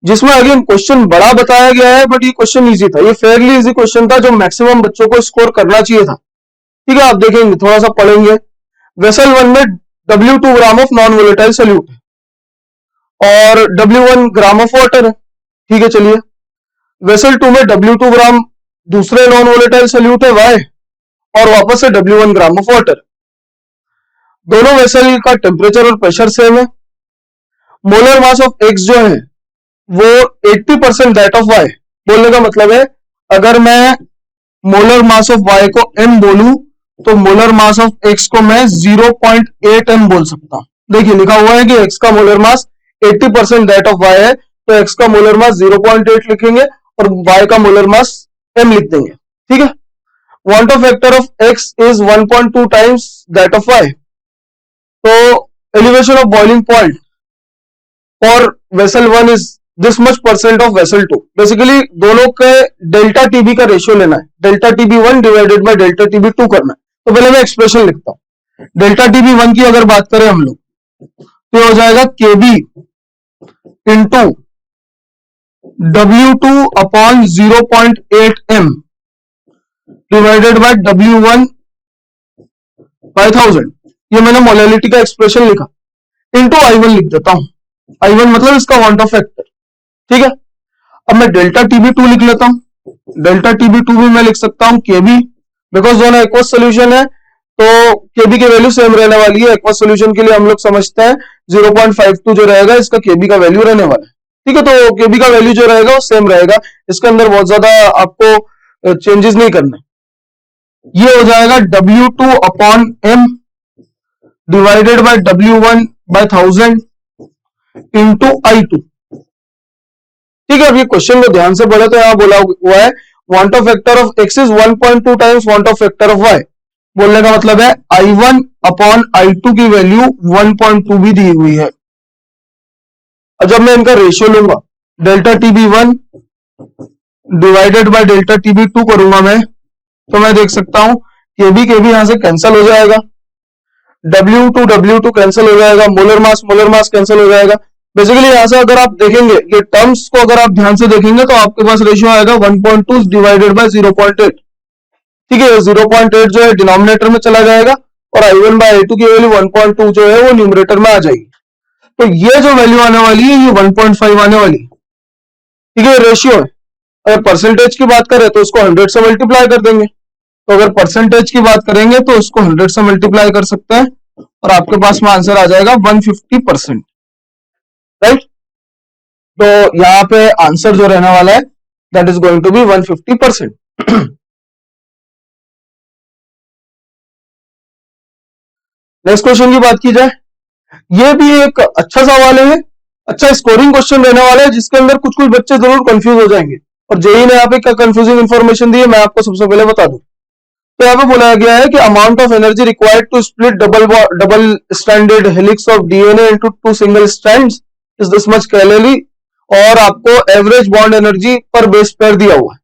जिसमें अगेन क्वेश्चन बड़ा बताया गया है बट ये क्वेश्चन इजी था, ये फेयरली इजी क्वेश्चन था जो मैक्सिमम बच्चों को स्कोर करना चाहिए था। ठीक है, आप देखेंगे थोड़ा सा पढ़ेंगे। वेसल 1 में W2 gram of non volatile solute है और W1 ग्राम ऑफ वाटर है। ठीक है, चलिए वेसल 2 में W2 ग्राम दूसरे नॉन वोलेटाइल सोल्यूट है Y और वापस से W1 ग्राम ऑफ वाटर। दोनों वेसल का टेम्परेचर और प्रेशर सेम है। मोलर मास ऑफ X जो है वो 80% दैट ऑफ Y। बोलने का मतलब है अगर मैं मोलर मास ऑफ Y को M बोलूं तो मोलर मास ऑफ X को मैं 0.8 M बोल सकता हूं। देखिए लिखा हुआ है कि X का molar mass 80% that of Y है, तो X का मोलर मास 0.8 लिखेंगे और Y का मोलर मास M लिख देंगे। ठीक है, want of factor of X is 1.2 times that of Y। तो elevation of boiling point for vessel 1 is this much percent of vessel 2। Basically दोनों के डेल्टा टीबी का रेशियो लेना है, delta TB 1 divided by delta TB 2 करना है। तो पहले मैं एक्सप्रेशन लिखता हूं। डेल्टा टीबी 1 की अगर बात करें हम लोग तो हो जाएगा KB into W2 upon 0.8 M divided by W1 by 1000। ये मैंने मोलैलिटी का एक्सप्रेशन लिखा, इंटू I1 लिख देता हूं। I1 मतलब इसका वांट ऑफ फैक्टर। ठीक है, अब मैं डेल्टा TB2 लिख लेता हूं। डेल्टा TB2 भी मैं लिख सकता हूं KB, बिकॉज दोनों एक्वस सोल्यूशन है तो KB की वैल्यू सेम रहने वाली है। एक्वस सोल्यूशन के लिए हम लोग समझते हैं 0.52 जो रहेगा इसका KB का वैल्यू रहने वाला है। ठीक है, तो KB का वैल्यू जो रहेगा वो सेम रहेगा, इसके अंदर बहुत ज्यादा आपको चेंजेस नहीं करने। ये हो जाएगा W2 upon M divided by W1 by 1000 into I2। ठीक है, अब ये क्वेश्चन को ध्यान से पढ़े तो यहां बोला हुआ है want of factor of X is 1.2 times want of factor of Y। बोलने का मतलब है I1 अपॉन I2 की वैल्यू 1.2 भी दी हुई है। और जब मैं इनका रेशियो लूंगा delta TB1 divided by delta TB2 करूंगा मैं, तो मैं देख सकता हूं केबी यहां से कैंसिल हो जाएगा, W2 कैंसिल हो जाएगा, मोलर मास कैंसिल हो जाएगा। बेसिकली यहां से अगर आप देखेंगे ये टर्म्स को अगर आप ध्यान से देखेंगे तो आपके पास रेशियो आएगा 1.2 डिवाइडेड बाय 0.8। ठीक है, 0.8 जो है डिनोमिनेटर में चला जाएगा और I1 बाय I2 की वैल्यू 1.2 जो है वो न्यूमरेटर में आ जाएगी। तो ये जो वैल्यू आने वाली है ये 1.5 आने वाली है। ठीक है, रेशियो है। अगर परसेंटेज की बात करें तो उसको 100 से मल्टीप्लाई कर देंगे। तो अगर परसेंटेज की बात करेंगे तो उसको 100 से मल्टीप्लाई कर सकते हैं और आपके पास में आंसर आ जाएगा 150%। राइट, तो यहां पे आंसर जो रहने वाला है that is going to be 150%। Next question की बात की जाए, ये भी एक अच्छा सवाल है, अच्छा स्कोरिंग क्वेश्चन रहने वाला है जिसके अंदर कुछ कुछ बच्चे जरूर कंफ्यूज हो जाएंगे। और जेई ने यहाँ पे क्या कंफ्यूजिंग इंफॉर्मेशन दी है मैं आपको सबसे पहले बता दूं। तो यहाँ पे बोला गया है कि amount of energy required to split double stranded helix of DNA into 2 single strands is this much calorie, और आपको average bond energy per base pair दिया हुआ है।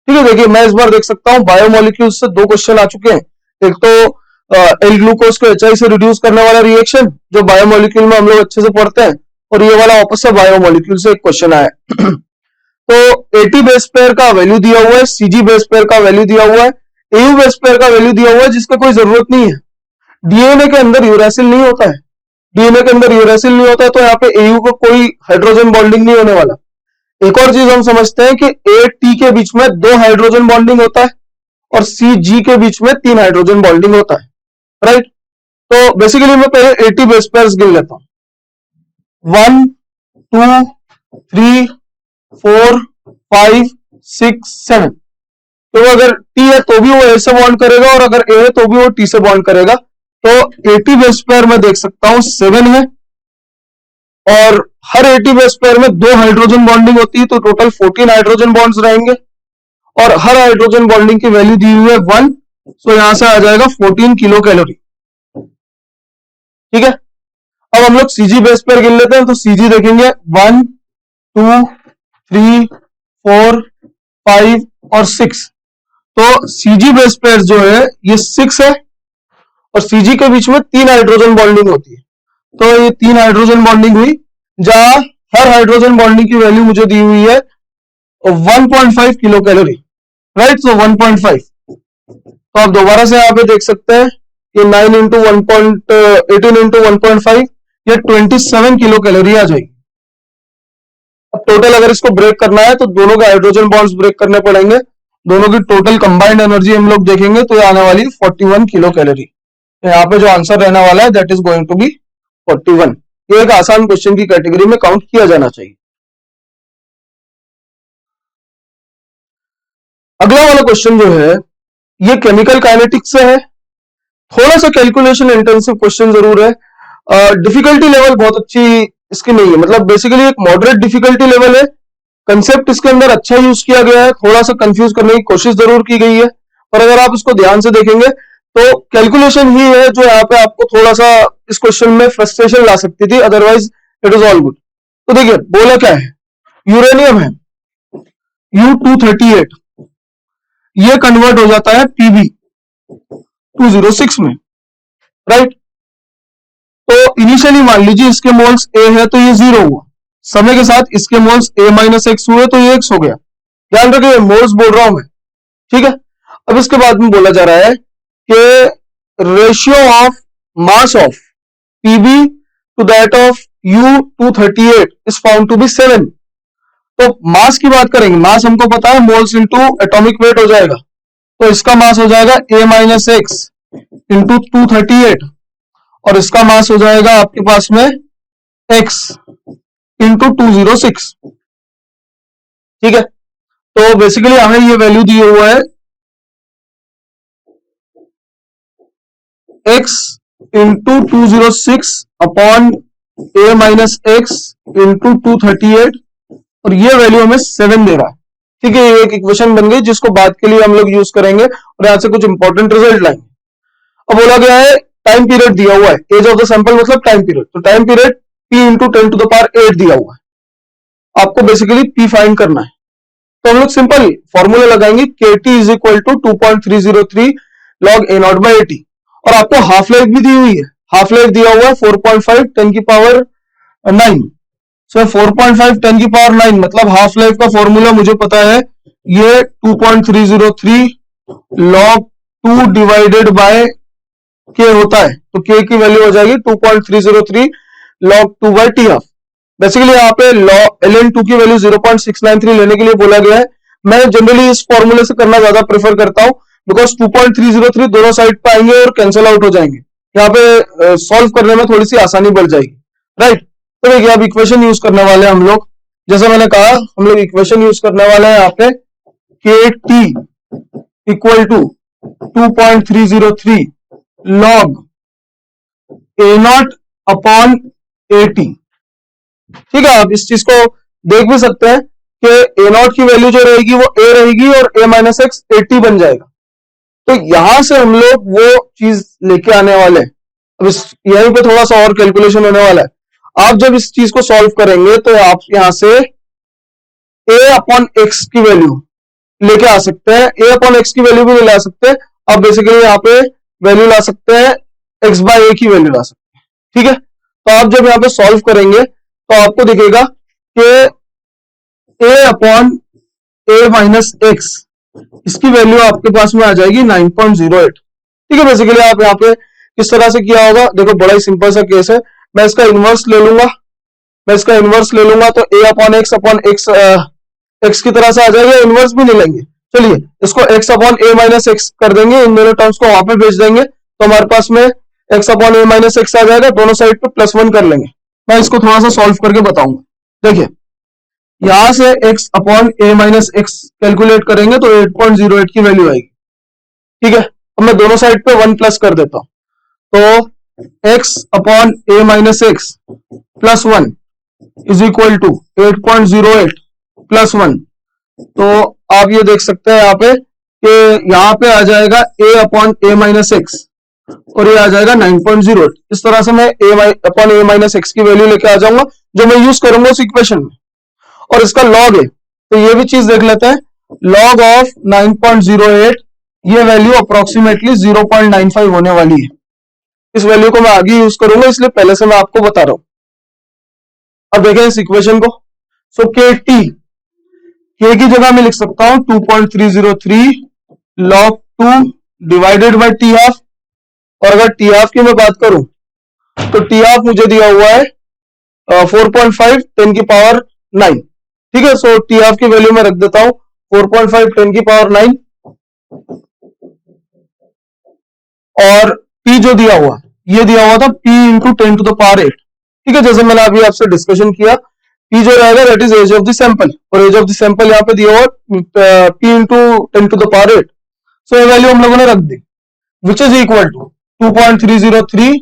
ठीक है, देखिए मैं इस बार देख सकता हूँ बायोमोलिक्यूल से 2 क्वेश्चन आ चुके हैं। एक तो एल ग्लूकोज को HI से रिड्यूस करने वाला रिएक्शन जो बायोमोलिक्यूल में हम लोग अच्छे से पढ़ते हैं, और ये वाला वापस से बायोमोलिक्यूल से एक क्वेश्चन आया है। तो AT बेस पेयर का वैल्यू दिया हुआ है, CG बेस पेयर का वैल्यू दिया हुआ है, AU बेस पेयर का वैल्यू दिया हुआ है जिसका कोई जरूरत नहीं है। डीएनए के अंदर यूरेसिल नहीं होता है, डीएनए के अंदर यूरेसिल नहीं होता है तो यहाँ पे AU को कोई हाइड्रोजन बॉन्डिंग नहीं होने वाला। एक और चीज हम समझते हैं कि AT के बीच में 2 हाइड्रोजन बॉन्डिंग होता है और CG के बीच में 3 हाइड्रोजन बॉन्डिंग होता है। राइट, तो बेसिकली मैं पहले AT बेस पेयर्स गिन लेता हूं। 1 2 3 4 5 6 7। तो अगर T है तो भी वो A से बॉन्ड करेगा और अगर A है तो भी वो T से बॉन्ड करेगा। तो 80 बेस पेयर में देख सकता हूं 7 है, और हर 80 बेस पेयर में 2 हाइड्रोजन बॉन्डिंग होती है, तो टोटल 14 हाइड्रोजन बॉन्ड्स रहेंगे, और हर हाइड्रोजन बॉन्डिंग की वैल्यू दी हुई है 1, तो यहां से आ जाएगा 14 किलो कैलोरी। ठीक है, अब हम लोग सीजी बेस पेयर गिन लेते हैं। तो सीजी देखेंगे 1, 2, 3, 4, 5 और 6। तो सीजी बेस पेयर जो है ये 6 है, और सीजी के बीच में 3 हाइड्रोजन बॉन्डिंग होती है। तो ये 3 हाइड्रोजन बॉन्डिंग हुई, जहां हर हाइड्रोजन बॉन्डिंग की वैल्यू मुझे दी हुई है 1.5 किलो कैलोरी, राइट। सो 1.5, तो आप दोबारा से यहाँ पे देख सकते हैं कि 9 इंटू 18 इंटू 1.5, ये 27 किलो कैलोरी आ जाएगी। अब टोटल अगर इसको ब्रेक करना है तो दोनों के हाइड्रोजन बॉन्ड्स ब्रेक करने पड़ेंगे, दोनों की टोटल कंबाइंड एनर्जी हम लोग देखेंगे तो ये आने वाली 41 किलो कैलोरी। तो यहाँ पे जो आंसर रहने वाला है that is going to be 41। ये एक आसान क्वेश्चन की कैटेगरी में काउंट किया जाना चाहिए। अगला वाला क्वेश्चन जो है ये केमिकल काइनेटिक्स से है, थोड़ा सा कैलकुलेशन इंटेंसिव क्वेश्चन जरूर है। डिफिकल्टी लेवल बहुत अच्छी इसकी नहीं है, मतलब बेसिकली एक मॉडरेट डिफिकल्टी लेवल है। कंसेप्ट इसके अंदर अच्छा यूज किया गया है, थोड़ा सा कंफ्यूज करने की कोशिश जरूर की गई है, पर अगर आप इसको ध्यान से देखेंगे तो कैलकुलेशन ही है जो यहाँ पे आपको थोड़ा सा इस क्वेश्चन में फ्रस्ट्रेशन ला सकती थी, otherwise it is all good. तो देखिए बोला क्या है, यूरेनियम है U238, ये कन्वर्ट हो जाता है Pb206 में, राइट। तो इनिशियली मान लीजिए इसके मोल्स A है तो ये 0 हुआ, समय के साथ इसके मोल्स A-X हुए तो ये X हो गया। ध्यान रखिए मोल्स बोल रहा हूं मैं, ठीक है। अब इसके बाद में बोला जा रहा है कि ratio of mass of Pb to that of U238 is found to be 7। तो मास की बात करेंगे, मास हमको पता है मोल्स इंटू एटॉमिक वेट हो जाएगा, तो इसका मास हो जाएगा A-X इंटू 238, और इसका मास हो जाएगा आपके पास में x इंटू 206। ठीक है, तो बेसिकली हमें ये वैल्यू दी हुआ है x into 206 upon A-X into 238, और ये वैल्यू हमें 7 दे रहा है। ठीक है, ये एक इक्वेशन बन गई जिसको बाद के लिए हम लोग यूज करेंगे और यहां से कुछ इंपॉर्टेंट रिजल्ट लाएंगे। अब बोला गया है टाइम पीरियड दिया हुआ है, एज ऑफ द सैंपल मतलब टाइम पीरियड, तो time period p into 10 to the power 8 दिया हुआ है, आपको बेसिकली p फाइंड करना है। तो हम लोग सिंपल फॉर्मूला लगाएंगे KT is equal to 2.303 log A naught by 80, और आपको हाफ लाइफ भी दी हुई है, हाफ लाइफ दिया हुआ है 4.5 10 की पावर 9। सो 4.5 10 की पावर 9 मतलब हाफ लाइफ का फॉर्मूला मुझे पता है, ये 2.303 लॉग 2 डिवाइडेड बाय k होता है, तो k की वैल्यू हो जाएगी 2.303 log 2 by T half. Basically यहाँ पे ln2 की वैल्यू 0.693 लेने के लिए बोला गया है। मैं जनरली इस फॉर्मूले से करना ज्यादा प्रेफर करता हूं, बिकॉज 2.303 दोनों साइड पे आएंगे और कैंसिल आउट हो जाएंगे, यहाँ पे सॉल्व करने में थोड़ी सी आसानी बढ़ जाएगी, राइट। तो देखिए अब इक्वेशन यूज करने वाले हैं हम लोग, जैसा मैंने कहा हम लोग इक्वेशन यूज करने वाले हैं यहाँ पे KT equal to 2.303 log A naught upon 80। ठीक है, आप इस चीज को देख भी सकते हैं कि A नॉट की वैल्यू जो रहेगी वो A रहेगी और A-X 80 बन जाएगा। तो यहां से हम लोग वो चीज लेके आने वाले हैं। अब इस यहीं पे थोड़ा सा और कैलकुलेशन होने वाला है। आप जब इस चीज को सॉल्व करेंगे तो आप यहां से A अपॉन एक्स की वैल्यू लेके आ सकते हैं, A अपॉन एक्स की वैल्यू भी ले आ सकते हैं। आप बेसिकली यहाँ पे वैल्यू ला सकते हैं x बाई ए की वैल्यू ला सकते हैं। ठीक है, तो आप जब यहाँ पे सॉल्व करेंगे तो आपको दिखेगा कि a अपॉन A-X इसकी वैल्यू आपके पास में आ जाएगी 9.08। ठीक है, बेसिकली आप यहाँ पे किस तरह से किया होगा, देखो बड़ा ही सिंपल सा केस है। मैं इसका इनवर्स ले लूंगा, तो a अपॉन एक्स एक्स की तरह से आ जाएगा, इनवर्स भी नहीं लेंगे। चलिए इसको x अपॉन A-X कर देंगे, इन दोनों टर्म्स को वहां पे भेज देंगे, तो हमारे पास में x अपॉन A-X आ जाएगा, दोनों साइड पे +1 कर लेंगे। मैं इसको थोड़ा सा सॉल्व करके बताऊंगा। देखिए यहां से x अपॉन A-X कैलकुलेट करेंगे तो 8.08 की वैल्यू आएगी। ठीक है, अब मैं दोनों साइड पे 1 प्लस कर देता हूं, तो x upon a minus x plus 1 is equal to 8.08 plus 1। तो आप ये देख सकते हैं यहाँ पे कि यहाँ पे आ जाएगा a upon a minus x और ये आ जाएगा 9.08। इस तरह से मैं a upon a minus x की वैल्यू लेके आ जाऊंगा जो मैं यूज करूंगा उस इक्वेशन में, और इसका लॉग है तो ये भी चीज देख लेते हैं। लॉग ऑफ 9.08 ये वैल्यू अप्रोक्सीमेटली 0.95 होने वाली है। इस वैल्यू को मैं आगे यूज करूंगा इसलिए पहले से मैं आपको बता रहा हूं। अब देखें इस इक्वेशन को। सो के टी के की जगह मैं लिख सकता हूं 2.303 log 2 divided by T half, और अगर टी हाफ की मैं बात करूं तो टी हाफ मुझे दिया हुआ है 4.5 10 की पावर 9। ठीक है, सो टी हाफ की वैल्यू मैं रख देता हूं 4.5 10 की पावर 9, और p जो दिया हुआ ये दिया हुआ था p into 10 to the power 8। ठीक है, जैसे मैंने अभी आपसे डिस्कशन किया p जो रहेगा that is age of the sample, और एज ऑफ द सैंपल यहाँ पे दिया हुआ p into 10 to the power 8। So ये वैल्यू हम लोगों ने रख दी which is equal to 2.303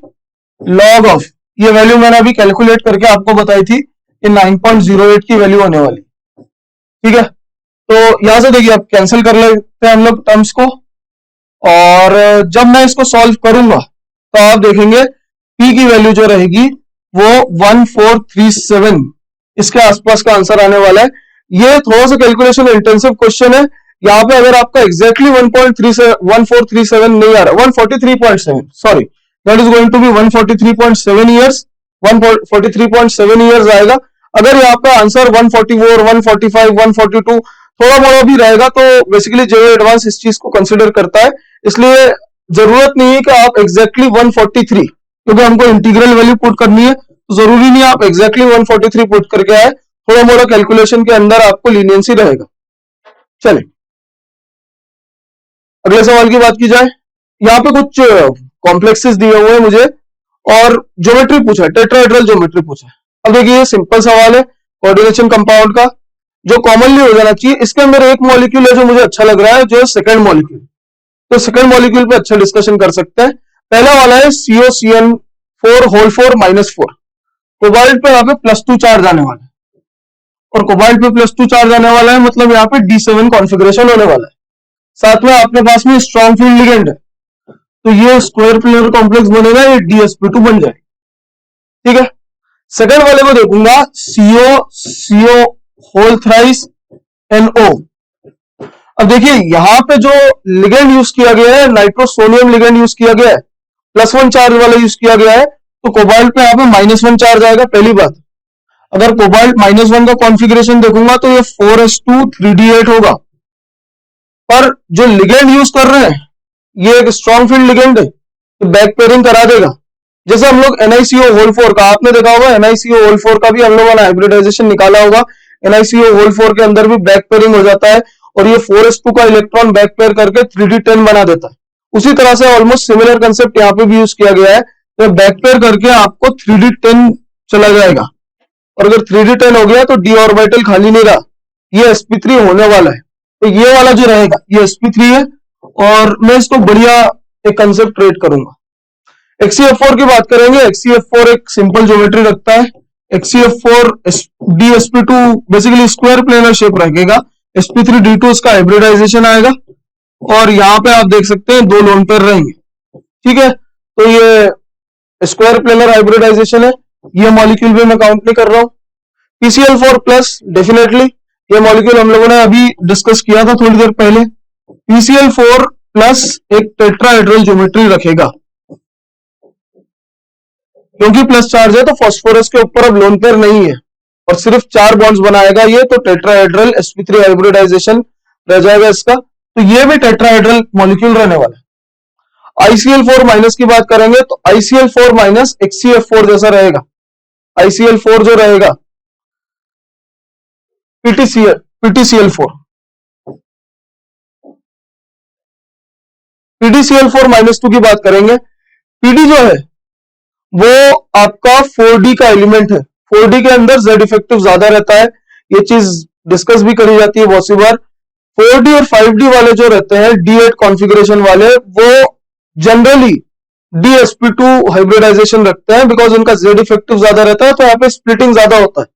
log of, ये वैल्यू मैंने अभी कैलकुलेट करके आपको बताई थी कि 9.08 की वैल्यू होने वाली। ठीक है, तो यहां से देखिए आप कैंसिल कर लेते हैं हम लोग टर्म्स को, और जब मैं इसको सॉल्व करूंगा तो आप देखेंगे p की वैल्यू जो रहेगी वो 1437 इसके आसपास का आंसर आने वाला है। ये थोड़ा सा कैलकुलेशन इंटेंसिव क्वेश्चन है। यहाँ पे अगर आपका एग्जैक्टली 1437 नहीं आ रहा, 143.7 sorry, that is going to be 143.7 years, 143.7 years आएगा। अगर यहाँ पे आंसर 144, 145, 142 थोड़ा मोड़ा भी रहेगा तो बेसिकली जेईई एडवांस इस चीज को कंसिडर करता है, इसलिए जरूरत नहीं है कि आप एग्जैक्टली 143, क्योंकि हमको इंटीग्रल वैल्यू पुट करनी है तो जरूरी नहीं आप एग्जैक्टली 143 पुट करके आए, थोड़ा मोड़ा कैलकुलेशन के अंदर आपको लीनियंसी रहेगा। चले अगले सवाल की बात की जाए। यहाँ पे कुछ कॉम्प्लेक्सेस दिए हुए हैं मुझे और ज्योमेट्री पूछा है, टेट्राहेड्रल ज्योमेट्री पूछा है। अब देखिए ये सिंपल सवाल है कोऑर्डिनेशन कंपाउंड का जो कॉमनली हो जाना चाहिए। इसके अंदर एक मॉलिक्यूल है जो मुझे अच्छा लग रहा है, जो सेकंड मॉलिक्यूल, तो सेकंड मॉलिक्यूल पे अच्छा डिस्कशन कर सकते हैं। पहला वाला है COCN4 होल 4 -4। कोबाल्ट पे यहाँ पे +2 चार्ज आने वाला है, और कोबाल्ट पे +2 चार्ज आने वाला है मतलब यहाँ पे D7 कॉन्फ़िगरेशन होने वाला है। साथ में आपके पास में स्ट्रॉन्ग फील्ड लिगेंड है, तो ये स्क्वायर प्लेनर कॉम्प्लेक्स बनेगा, ये DsP2 बन जाए। ठीक है, सेकंड वाले को देखूंगा CO होल थ्राइस NO। अब देखिए यहाँ पे जो लिगेंड यूज किया गया है नाइट्रोसोनियम लिगेंड यूज किया गया है, +1 चार्ज वाला यूज किया गया है, तो कोबाल्ट पे यहाँ पे -1 चार्ज आएगा। पहली बात, अगर कोबाल्ट -1 का कॉन्फ़िगरेशन देखूंगा तो ये 4s2 3d8 होगा, पर जो लिगेंड यूज कर रहे हैं ये एक स्ट्रॉन्ग फील्ड लिगेंड है, तो बैक पेयरिंग करा देगा। जैसे हम लोग NiCO होल 4 का आपने देखा होगा, NiCO होल 4 का भी हम लोगों ने हाइब्रिडाइजेशन निकाला होगा, NiCO होल 4 के अंदर भी बैक पेयरिंग हो जाता है और ये 4s2 का इलेक्ट्रॉन बैक पेयर करके 3d10 बना देता है। उसी तरह से ऑलमोस्ट सिमिलर कंसेप्ट यहाँ पे भी यूज किया गया है, तो बैक पेयर करके आपको 3d10 चला जाएगा, और अगर 3d10 हो गया तो d ऑर्बिटल खाली नहीं रहा, ये sp3 होने वाला है। तो ये वाला जो रहेगा ये sp3 है, और मैं इसको बढ़िया एक कंसेप्ट क्रिएट करूंगा। XCF4 की बात करेंगे, XCF4 एक सिंपल ज्योमेट्री रखता है। XCF4 DsP2 basically square planar shape रखेगा, sp3 D2 इसका हाइब्रिडाइजेशन आएगा, और यहाँ पे आप देख सकते हैं 2 लोन पेयर रहेंगे। ठीक है, तो ये स्क्वायर प्लेनर हाइब्रिडाइजेशन है, ये मॉलिक्यूल भी मैं काउंट नहीं कर रहा हूँ। PCl4 प्लस डेफिनेटली ये मॉलिक्यूल हम लोगों ने अभी डिस्कस किया था थोड़ी देर पहले। PCl4 प्लस एक टेट्राहेड्रल ज्योमेट्री रखेगा, क्योंकि प्लस चार्ज है तो फास्फोरस के ऊपर अब लोन पेयर नहीं है और सिर्फ 4 बॉन्ड्स बनाएगा ये, तो टेट्राहेड्रल sp3 हाइब्रिडाइजेशन रह जाएगा इसका, तो ये भी टेट्राहेड्रल मॉलिक्यूल रहने वाला है। ICl4 माइनस की बात करेंगे तो ICl4 माइनस XCF4 जैसा रहेगा। ICl4 जो रहेगा PTCl4 PTCl4 -2 की बात करेंगे। PD जो है वो आपका 4D का एलिमेंट है, 4D के अंदर Z इफेक्टिव ज्यादा रहता है, ये चीज डिस्कस भी करी जाती है बहुत सी बार। 4D और 5D वाले जो रहते हैं D8 कॉन्फ़िगरेशन वाले, वो जनरली DsP2 हाइब्रिडाइजेशन रखते हैं बिकॉज उनका Z इफेक्टिव ज्यादा रहता है, तो यहाँ पे स्प्लिटिंग ज्यादा होता है।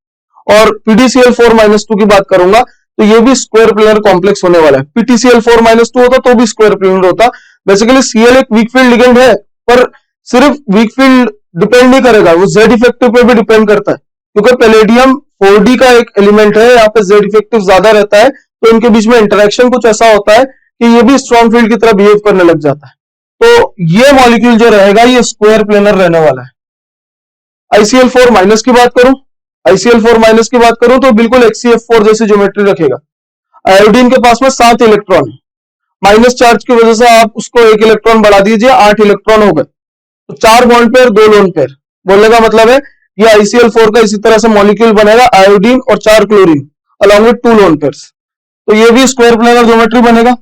और PdCl4-2 की बात करूंगा तो ये भी स्क्वायर प्लेनर कॉम्प्लेक्स होने वाला है। PtCl4-2 होता तो भी स्क्वायर प्लेनर होता। बेसिकली Cl एक वीक फील्ड लिगेंड है, पर सिर्फ वीक फील्ड डिपेंड नहीं करेगा, वो Z इफेक्टिव पे भी डिपेंड करता है, क्योंकि पैलेडियम 4D का एक एलिमेंट है, यहाँ पे Z इफेक्टिव ज्यादा रहता है, तो इनके बीच में इंटरेक्शन कुछ ऐसा होता है कि ये भी स्ट्रॉन्ग फील्ड की तरह बिहेव करने लग जाता है। तो ये मॉलिक्यूल जो रहेगा ये स्क्वायर प्लेनर रहने वाला है। ICl4- की बात करूं, ICl4- की बात करूं तो बिल्कुल HCF4 जैसी ज्योमेट्री रखेगा। आयोडीन के पास में 7 इलेक्ट्रॉन, माइनस चार्ज की वजह से आप उसको 1 इलेक्ट्रॉन बढ़ा दीजिए, 8 इलेक्ट्रॉन हो गए, तो 4 बॉन्ड पेयर 2 लोन पेयर। बोलने का मतलब है ये ICl4 का इसी तरह से मॉलिक्यूल बनेगा, आयोडीन और 4 chlorine along with 2 lone pairs, तो ये भी स्क्वायर प्लेनर ज्योमेट्री बनेगा।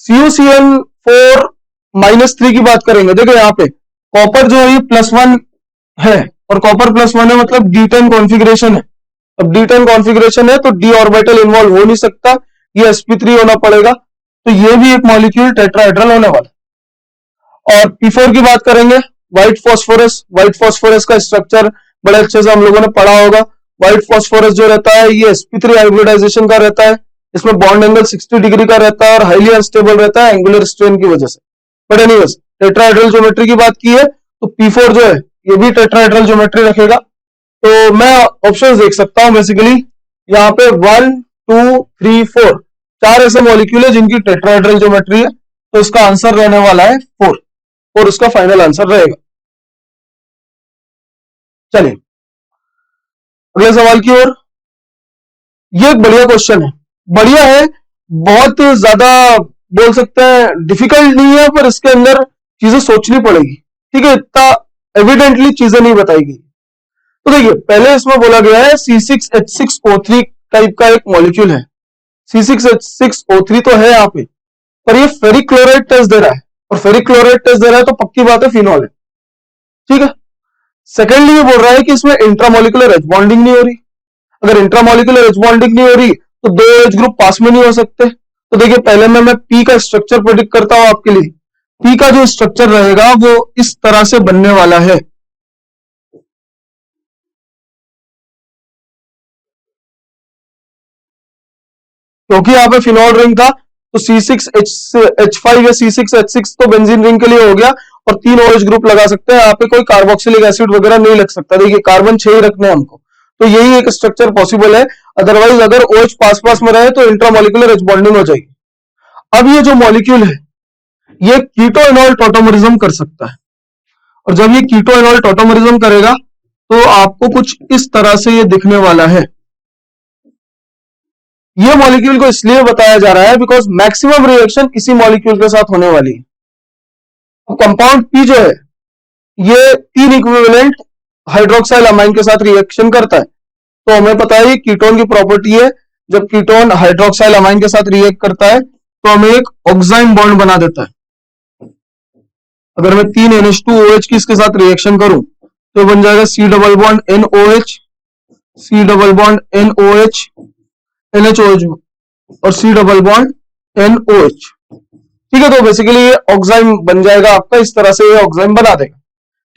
CuCl4-3 की बात करेंगे, देखो यहाँ पे कॉपर जो है +1 है, और कॉपर +1 है मतलब D10 कॉन्फ़िगरेशन है। अब D10 कॉन्फ़िगरेशन है तो D ऑर्बिटल इन्वॉल्व हो नहीं सकता, ये sp3 होना पड़ेगा, तो ये भी एक मॉलिक्यूल टेट्राहेड्रल होने वाला। और P4 की बात करेंगे, व्हाइट फॉस्फोरस। व्हाइट फॉस्फोरस का स्ट्रक्चर बड़े अच्छे से हम लोगों ने पढ़ा होगा। व्हाइट फॉस्फोरस जो रहता है ये sp3 हाइब्रिडाइजेशन का रहता है, इसमें बॉन्ड एंगल 60 डिग्री का रहता है और हाईली अनस्टेबल रहता है एंगुलर स्ट्रेन की वजह से। बट एनीवेज टेट्राहेड्रल ज्योमेट्री की बात की है तो P4 जो है ये भी टेट्राहेड्रल ज्योमेट्री रखेगा। तो मैं ऑप्शंस देख सकता हूं, बेसिकली यहाँ पे 1 2 3 4 4 ऐसे मॉलिक्यूल है जिनकी टेट्राहेड्रल ज्योमेट्री है, तो इसका आंसर रहने वाला है 4, और उसका फाइनल आंसर रहेगा। चलिए अगले सवाल की ओर। ये एक बढ़िया क्वेश्चन है, बढ़िया है, बहुत ज्यादा बोल सकते हैं डिफिकल्ट नहीं है, पर इसके अंदर चीजें सोचनी पड़ेगी, ठीक है, इतना एविडेंटली चीजें नहीं बताई गई। तो देखिए पहले इसमें बोला गया है C6H6O3 टाइप का एक मॉलिक्यूल है। C6H6O3 तो है यहाँ पे, पर ये फेरिक क्लोराइड टेस्ट दे रहा है, और फेरिक क्लोराइड टेस्ट दे रहा है तो पक्की बात है फिनॉल है, ठीक है। सेकेंडली ये बोल रहा है कि इसमें इंट्रामोलिकुलर एच बॉन्डिंग नहीं हो रही। अगर इंट्रामोलिकुलर एच बॉन्डिंग नहीं हो रही तो 2 एच ग्रुप पास में नहीं हो सकते। तो देखिए पहले मैं पी का स्ट्रक्चर प्रेडिक्ट करता हूं आपके लिए। पी का जो स्ट्रक्चर रहेगा वो इस तरह से बनने वाला है, क्योंकि यहाँ पे फिनॉल रिंग था तो C6H5 या C6H6 तो बेंजीन रिंग के लिए हो गया, और 3 OH ग्रुप लगा सकते हैं, यहाँ पे कोई कार्बोक्सिलिक एसिड वगैरह नहीं लग सकता। देखिए कार्बन 6 ही रखने हैं हमको, तो यही एक स्ट्रक्चर पॉसिबल है। अदरवाइज अगर OH पास पास में रहे तो इंट्रामोलिकुलर एच बॉन्डिंग हो जाएगी। अब ये जो मॉलिक्यूल है ये कीटो इनॉल टॉटोमरिज्म कर सकता है, और जब ये कीटो इनॉल टॉटोमरिज्म करेगा तो आपको कुछ इस तरह से ये दिखने वाला है। ये मॉलिक्यूल को इसलिए बताया जा रहा है बिकॉज मैक्सिमम रिएक्शन इसी मॉलिक्यूल के साथ होने वाली है। कंपाउंड पी जो है ये 3 इक्विवेलेंट हाइड्रोक्साइल अमाइन के साथ रिएक्शन करता है, तो हमें पता है कीटोन की प्रॉपर्टी है, जब कीटोन हाइड्रोक्साइल अमाइन के साथ रिएक्ट करता है तो हमें एक ऑक्साइन बॉन्ड बना देता है। अगर मैं 3 NH2OH की इसके साथ रिएक्शन करूं तो बन जाएगा C double bond NOH, C double bond NOH, NHOH और C डबल बॉन्ड NOH, ठीक है। तो बेसिकली ये ऑक्साइन बन जाएगा आपका, इस तरह से ये ऑक्साइन बना देगा,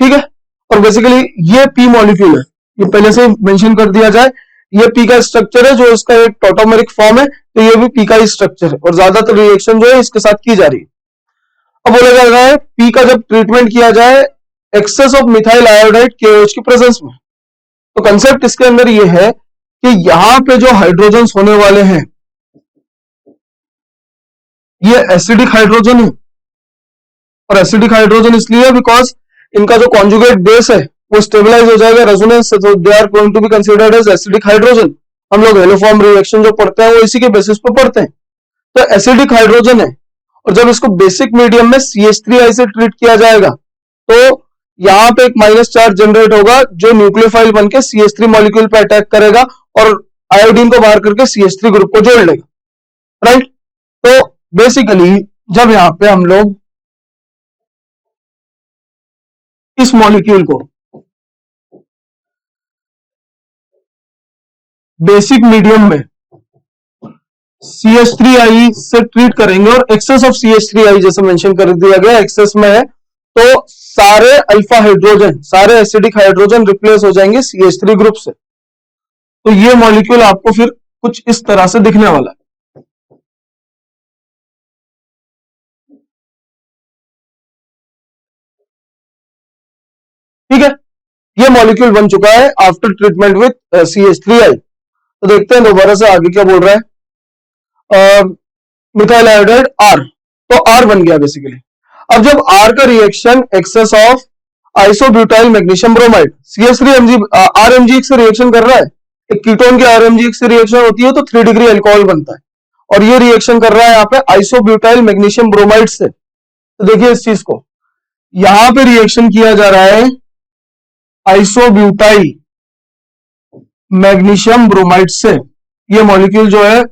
ठीक है। और बेसिकली ये पी मॉलिक्यूल है, ये पहले से मेंशन कर दिया जाए, ये पी का स्ट्रक्चर है, जो इसका एक टॉटोमेरिक फॉर्म है, तो ये भी पी का ही स्ट्रक्चर है, और ज्यादातर रिएक्शन जो है इसके साथ की जा रही है। अब बोला जा रहा है पी का जब ट्रीटमेंट किया जाए excess of methyl iodide KOH की प्रेजेंस में, तो कंसेप्ट इसके अंदर ये है कि यहां पे जो हाइड्रोजन होने वाले हैं ये एसिडिक हाइड्रोजन है, और एसिडिक हाइड्रोजन इसलिए बिकॉज इनका जो कॉन्जुगेट बेस है वो स्टेबलाइज हो जाएगा रेजोनेंस से, तो they are going to be considered as acidic hydrogen. हम लोग हेलोफॉर्म रिएक्शन जो पढ़ते हैं वो इसी के बेसिस पे पढ़ते हैं, तो एसिडिक हाइड्रोजन है, और जब इसको बेसिक मीडियम में CH3I से ट्रीट किया जाएगा तो यहां पे एक माइनस चार्ज जनरेट होगा जो न्यूक्लियोफाइल बन के CH3 मॉलिक्यूल पे अटैक करेगा और आयोडीन को बाहर करके CH3 ग्रुप को जोड़ लेगा, राइट। तो बेसिकली जब यहां पे हम लोग इस मॉलिक्यूल को बेसिक मीडियम में CH3I से ट्रीट करेंगे, और एक्सेस ऑफ CH3I जैसे मेंशन कर दिया गया एक्सेस में है, तो सारे अल्फा हाइड्रोजन, सारे एसिडिक हाइड्रोजन रिप्लेस हो जाएंगे CH3 ग्रुप से। तो ये मॉलिक्यूल आपको फिर कुछ इस तरह से दिखने वाला है। ठीक है, ये मॉलिक्यूल बन चुका है आफ्टर ट्रीटमेंट विथ CH3I। तो देखते हैं दोबारा से आगे क्या बोल रहा है। मिथाइल आयोडाइड R, तो R बन गया बेसिकली। अब जब R का reaction excess of isobutyl magnesium bromide CH3Mg RMgX से रिएक्शन कर रहा है, एक कीटोन की RMgX से रिएक्शन होती है तो 3 डिग्री अल्कोहल बनता है, और ये रिएक्शन कर रहा है यहाँ पे आइसोब्यूटाइल मैग्नीशियम ब्रोमाइड से। तो देखिए इस चीज को, यहां पे रिएक्शन किया जा रहा है आइसोब्यूटाइल मैग्नीशियम ब्रोमाइड से। ये मॉलिक्यूल जो है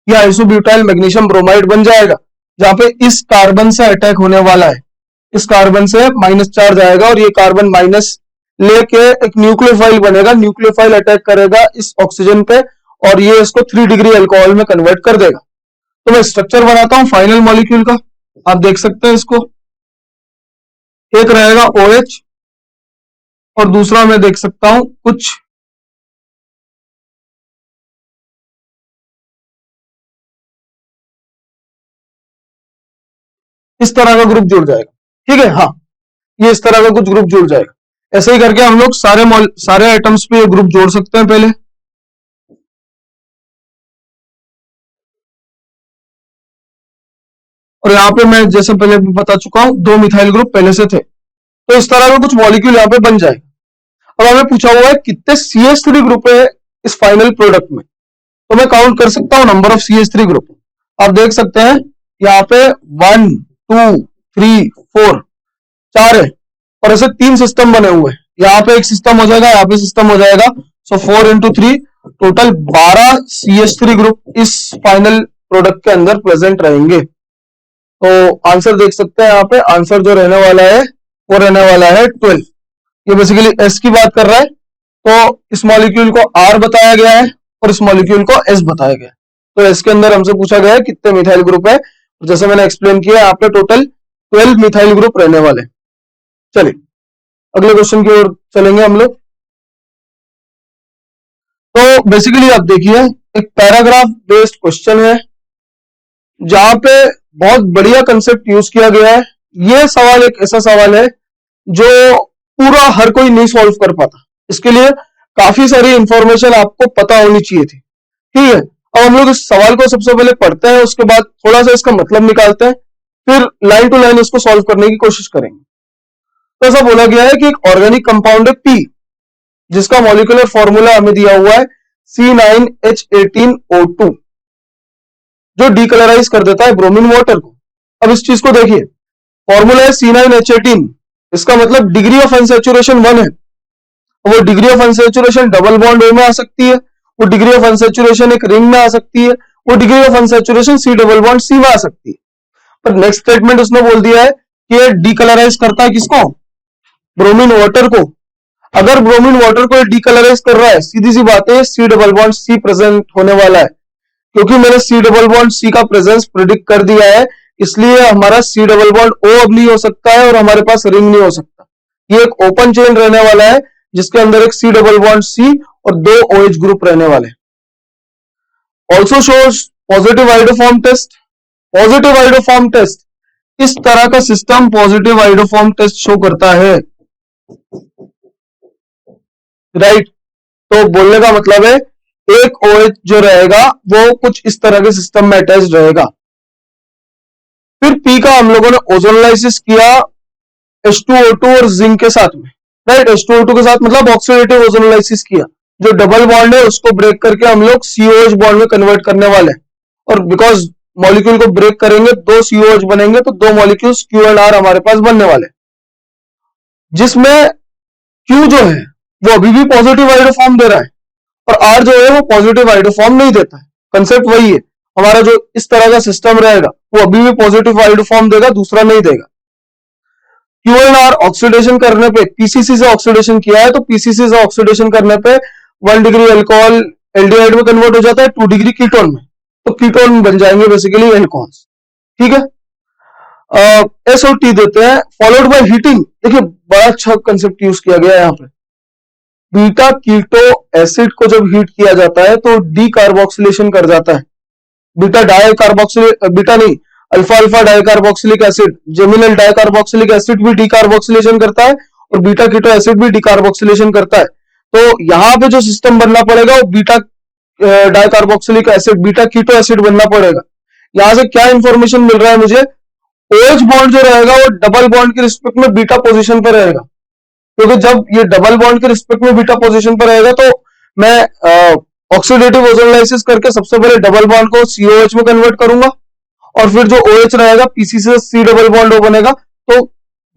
ये आइसोब्यूटाइल मैग्नीशियम ब्रोमाइड बन जाएगा, जहां पे इस कार्बन से अटैक होने वाला है, इस कार्बन से माइनस चार्ज आएगा और ये कार्बन माइनस लेके एक न्यूक्लियोफाइल बनेगा, न्यूक्लियोफाइल अटैक करेगा इस ऑक्सीजन पे और ये इसको 3 डिग्री अल्कोहल में कन्वर्ट कर देगा। तो मैं स्ट्रक्चर बनाता हूं फाइनल मॉलिक्यूल का, आप देख सकते हैं इसको। एक रहेगा OH और दूसरा मैं देख सकता हूं कुछ इस तरह का ग्रुप जुड़ जाएगा। ठीक है, हाँ, ये इस तरह का कुछ ग्रुप जुड़ जाएगा। ऐसे ही करके हम लोग सारे आइटम्स पे ये ग्रुप जोड़ सकते हैं पहले। और यहाँ पे मैं जैसे पहले भी बता चुका हूं 2 मिथाइल ग्रुप पहले से थे, तो इस तरह का कुछ मॉलिक्यूल यहाँ पे बन जाएगा। अब हमें पूछा हुआ है कितने CH3 ग्रुप है इस फाइनल प्रोडक्ट में, तो मैं काउंट कर सकता हूं नंबर ऑफ CH3 ग्रुप। आप देख सकते हैं यहाँ पे 1 2 3 4 4 है, और ऐसे 3 सिस्टम बने हुए हैं। यहाँ पे एक सिस्टम हो जाएगा, यहाँ पे सिस्टम हो जाएगा, सो 4 इंटू 3 टोटल 12 CH3 ग्रुप इस फाइनल प्रोडक्ट के अंदर प्रेजेंट रहेंगे। तो आंसर देख सकते हैं यहाँ पे, आंसर जो रहने वाला है वो रहने वाला है 12। ये बेसिकली S की बात कर रहा है, तो इस मॉलिक्यूल को R बताया गया है और इस मॉलिक्यूल को S बताया गया है। तो S के अंदर हमसे पूछा गया है कितने मिथाइल ग्रुप है, जैसे मैंने एक्सप्लेन किया यहाँ पे टोटल 12 मिथाइल ग्रुप रहने वाले। चलिए अगले क्वेश्चन की ओर चलेंगे हम लोग। तो बेसिकली आप देखिए एक पैराग्राफ बेस्ड क्वेश्चन है जहां पे बहुत बढ़िया कंसेप्ट यूज किया गया है। ये सवाल एक ऐसा सवाल है जो पूरा हर कोई नहीं सॉल्व कर पाता, इसके लिए काफी सारी इंफॉर्मेशन आपको पता होनी चाहिए थी। ठीक है, अब हम लोग इस सवाल को सबसे पहले पढ़ते हैं, उसके बाद थोड़ा सा इसका मतलब निकालते हैं, फिर लाइन टू लाइन इसको सॉल्व करने की कोशिश करेंगे। तो ऐसा बोला गया है कि एक ऑर्गेनिक कंपाउंड है P, जिसका मॉलिक्यूलर फॉर्मूला हमें दिया हुआ है C9H18O2, जो डीकलराइज कर देता है ब्रोमीन वाटर को। अब इस चीज को देखिए, फॉर्मूला है C9H18, इसका मतलब डिग्री ऑफ अनसैचुरेशन 1 है। वो degree of unsaturation double bond O में आ सकती है, वो डिग्री ऑफ अनसैचुरेशन एक रिंग में आ सकती है, वो degree of unsaturation C double bond C में आ सकती है। पर नेक्स्ट स्टेटमेंट उसने बोल दिया है कि ये डीकलराइज करता है किसको, ब्रोमीन वाटर को। अगर ब्रोमीन वाटर को डीकलराइज कर रहा है, सीधी सी बात है C double bond C present होने वाला है, क्योंकि मैंने C डबल बॉन्ड C का प्रेजेंस प्रिडिक्ट कर दिया है, इसलिए हमारा C डबल बॉन्ड O अब नहीं हो सकता है और हमारे पास रिंग नहीं हो सकता। ये एक ओपन चेन रहने वाला है जिसके अंदर एक C डबल बॉन्ड C और 2 OH ग्रुप रहने वाले। Also shows positive iodoform test. Positive iodoform test, इस तरह का system positive iodoform test show करता है, राइट। तो बोलने का मतलब है एक OH जो रहेगा वो कुछ इस तरह के सिस्टम में अटैच रहेगा। फिर P का हम लोगों ने ओजोनलाइसिस किया H2O2 और जिंक के साथ में, राइट। H2O2 के साथ मतलब ऑक्सीडेटिव ओजोनलाइसिस किया, जो डबल बॉन्ड है उसको ब्रेक करके हम लोग COH बॉन्ड में कन्वर्ट करने वाले हैं। और बिकॉज मॉलिक्यूल को ब्रेक करेंगे 2 COH बनेंगे, तो 2 मॉलिक्यूल्स Q एंड R हमारे पास बनने वाले, जिसमें Q जो है वो अभी भी पॉजिटिव आइडोफॉर्म दे रहा है और R जो है वो पॉजिटिव आइडोफॉर्म नहीं देता है। कंसेप्ट वही है, हमारा जो इस तरह का सिस्टम रहेगा वो अभी भी पॉजिटिव आइडोफॉर्म देगा, दूसरा नहीं देगा। Q एंड R ऑक्सीडेशन करने पे, PCC से ऑक्सीडेशन किया है तो PCC से ऑक्सीडेशन करने पे 1 डिग्री अल्कोहल एल्डिहाइड में कन्वर्ट हो जाता है, 2 डिग्री कीटोन में, तो कीटोन बन जाएंगे बेसिकली एल्कोहल्स। ठीक है, एस और टी देते हैं, फॉलोड बाय हीटिंग। देखिए बड़ा अच्छा कंसेप्ट यूज किया गया है यहाँ पे। बीटा कीटो एसिड को जब हीट किया जाता है तो डी कार्बोक्सिलेशन कर जाता है। बीटा डाई कार्बोक्सिल बीटा नहीं, alpha alpha di carboxylic acid, geminal di carboxylic acid भी डी कार्बोक्सिलेशन करता है और बीटा कीटो एसिड भी डी कार्बोक्सिलेशन करता है। तो यहाँ पे जो सिस्टम बनना पड़ेगा वो beta dicarboxylic acid, beta keto acid बनना पड़ेगा। यहां से क्या इंफॉर्मेशन मिल रहा है मुझे, OH बॉन्ड जो रहेगा वो डबल बॉन्ड के रिस्पेक्ट में बीटा पोजीशन पर रहेगा, क्योंकि जब ये डबल बॉन्ड के रिस्पेक्ट में बीटा पोजीशन पर रहेगा तो मैं ऑक्सीडेटिव ओजोनलाइसिस करके सबसे पहले डबल बॉन्ड को COH में कन्वर्ट करूंगा और फिर जो OH रहेगा PC से C डबल बॉन्ड O बनेगा। तो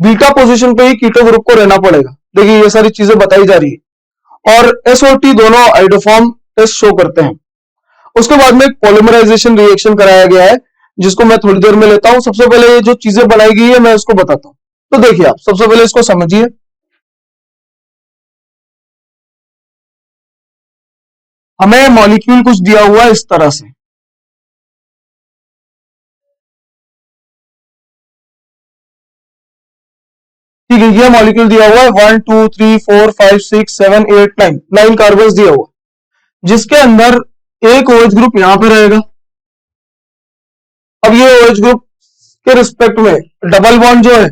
बीटा पोजीशन पे ही कीटो ग्रुप को रहना पड़ेगा। देखिए ये सारी चीजें बताई जा रही है और S और T दोनों आइडोफॉर्म टेस्ट शो करते हैं। उसके बाद में एक पॉलीमराइजेशन रिएक्शन कराया गया है जिसको मैं थोड़ी देर में लेता हूं। सबसे पहले ये जो चीजें बनाई गई है मैं उसको बताता हूं। तो देखिए आप सबसे पहले इसको समझिए। हमें मॉलिक्यूल कुछ दिया हुआ है इस तरह से, ठीक है। ये मॉलिक्यूल दिया हुआ है 1 2 3 4 5 6 7 8 9, 9 कार्बन दिया हुआ, जिसके अंदर एक OH ग्रुप यहां पे रहेगा। अब ये OH ग्रुप के रिस्पेक्ट में डबल बॉन्ड जो है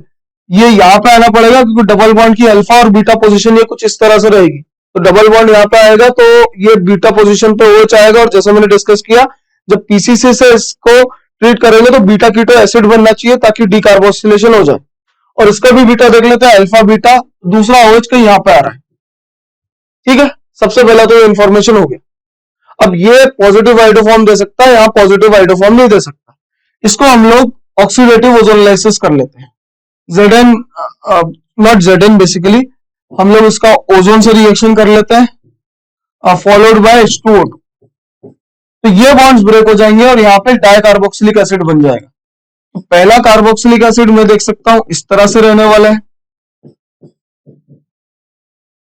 ये यहां पे आना पड़ेगा, क्योंकि डबल बॉन्ड की अल्फा और बीटा पोजीशन ये कुछ इस तरह से रहेगी। तो डबल बॉन्ड यहाँ पे आएगा तो ये बीटा पोजीशन पे OH आएगा और जैसे मैंने डिस्कस किया जब PCC से इसको ट्रीट करेंगे तो बीटा कीटो एसिड बनना चाहिए ताकि डीकार्बोक्सिलेशन हो जाए। और इसका भी बीटा देख लेते हैं, अल्फा बीटा, दूसरा OH का यहाँ पे आ रहा है, ठीक है। सबसे पहला तो ये इंफॉर्मेशन हो गया। अब ये पॉजिटिव आइडोफॉर्म दे सकता है, यहाँ पॉजिटिव आइडोफॉर्म नहीं दे सकता। इसको हम लोग ऑक्सीडेटिव ओजोनलाइसिस कर लेते हैं। Zn नॉट Zn बेसिकली, हम लोग इसका ओजोन से रिएक्शन कर लेते हैं फॉलोड बाय H2O2। तो ये बॉन्ड्स ब्रेक हो जाएंगे और यहाँ पे डाई कार्बोक्सिलिक एसिड बन जाएगा। तो पहला कार्बोक्सिलिक एसिड मैं देख सकता हूं इस तरह से रहने वाला है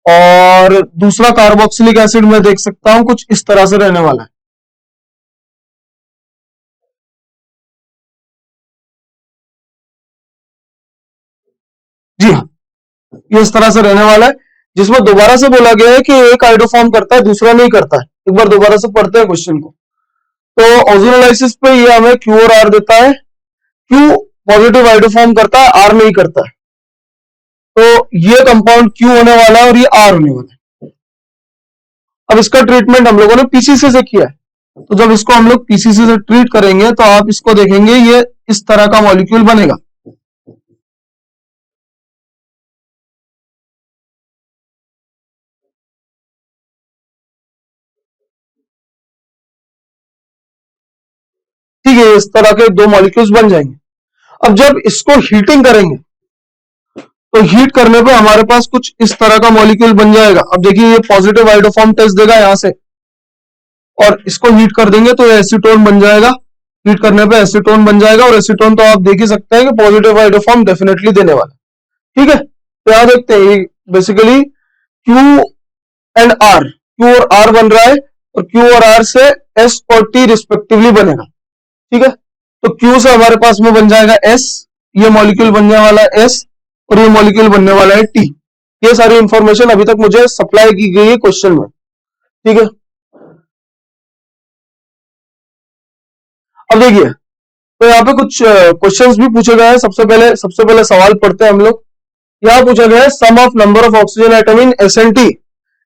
और दूसरा कार्बोक्सिलिक एसिड मैं देख सकता हूं कुछ इस तरह से रहने वाला है। जी हाँ, ये इस तरह से रहने वाला है, जिसमें दोबारा से बोला गया है कि एक आइडोफॉर्म करता है दूसरा नहीं करता है। एक बार दोबारा से पढ़ते हैं क्वेश्चन को। तो ओजोनोलाइसिस पे ये हमें Q और R देता है। Q पॉजिटिव आइडोफॉर्म करता है, R नहीं करता है। तो ये कंपाउंड Q होने वाला है और ये R होने वाला है। अब इसका ट्रीटमेंट हम लोगों ने PCC से किया है, तो जब इसको हम लोग PCC से ट्रीट करेंगे तो आप इसको देखेंगे ये इस तरह का मॉलिक्यूल बनेगा। ठीक है, इस तरह के दो मॉलिक्यूल्स बन जाएंगे। अब जब इसको हीटिंग करेंगे तो हीट करने पे हमारे पास कुछ इस तरह का मॉलिक्यूल बन जाएगा। अब देखिए ये पॉजिटिव आइडोफॉर्म टेस्ट देगा यहां से और इसको हीट कर देंगे तो ये एसीटोन बन जाएगा। हीट करने पे एसीटोन बन जाएगा और एसीटोन तो आप देख ही सकते हैं कि पॉजिटिव आइडोफॉर्म डेफिनेटली देने वाला, ठीक है। तो यहां देखते हैं basically Q and R, Q और R बन रहा है और Q और R से S और T रिस्पेक्टिवली बनेगा, ठीक है। तो Q से हमारे पास में बन जाएगा S, ये मॉलिक्यूल बनने वाला है S और ये मॉलिक्यूल बनने वाला है T। ये सारी इंफॉर्मेशन अभी तक मुझे सप्लाई की गई है क्वेश्चन में, ठीक है। अब देखिए तो यहाँ पे कुछ क्वेश्चंस भी पूछे गए हैं। सबसे पहले सवाल पढ़ते हैं हम लोग। यहाँ पूछा गया है sum of number of oxygen atom in S and T.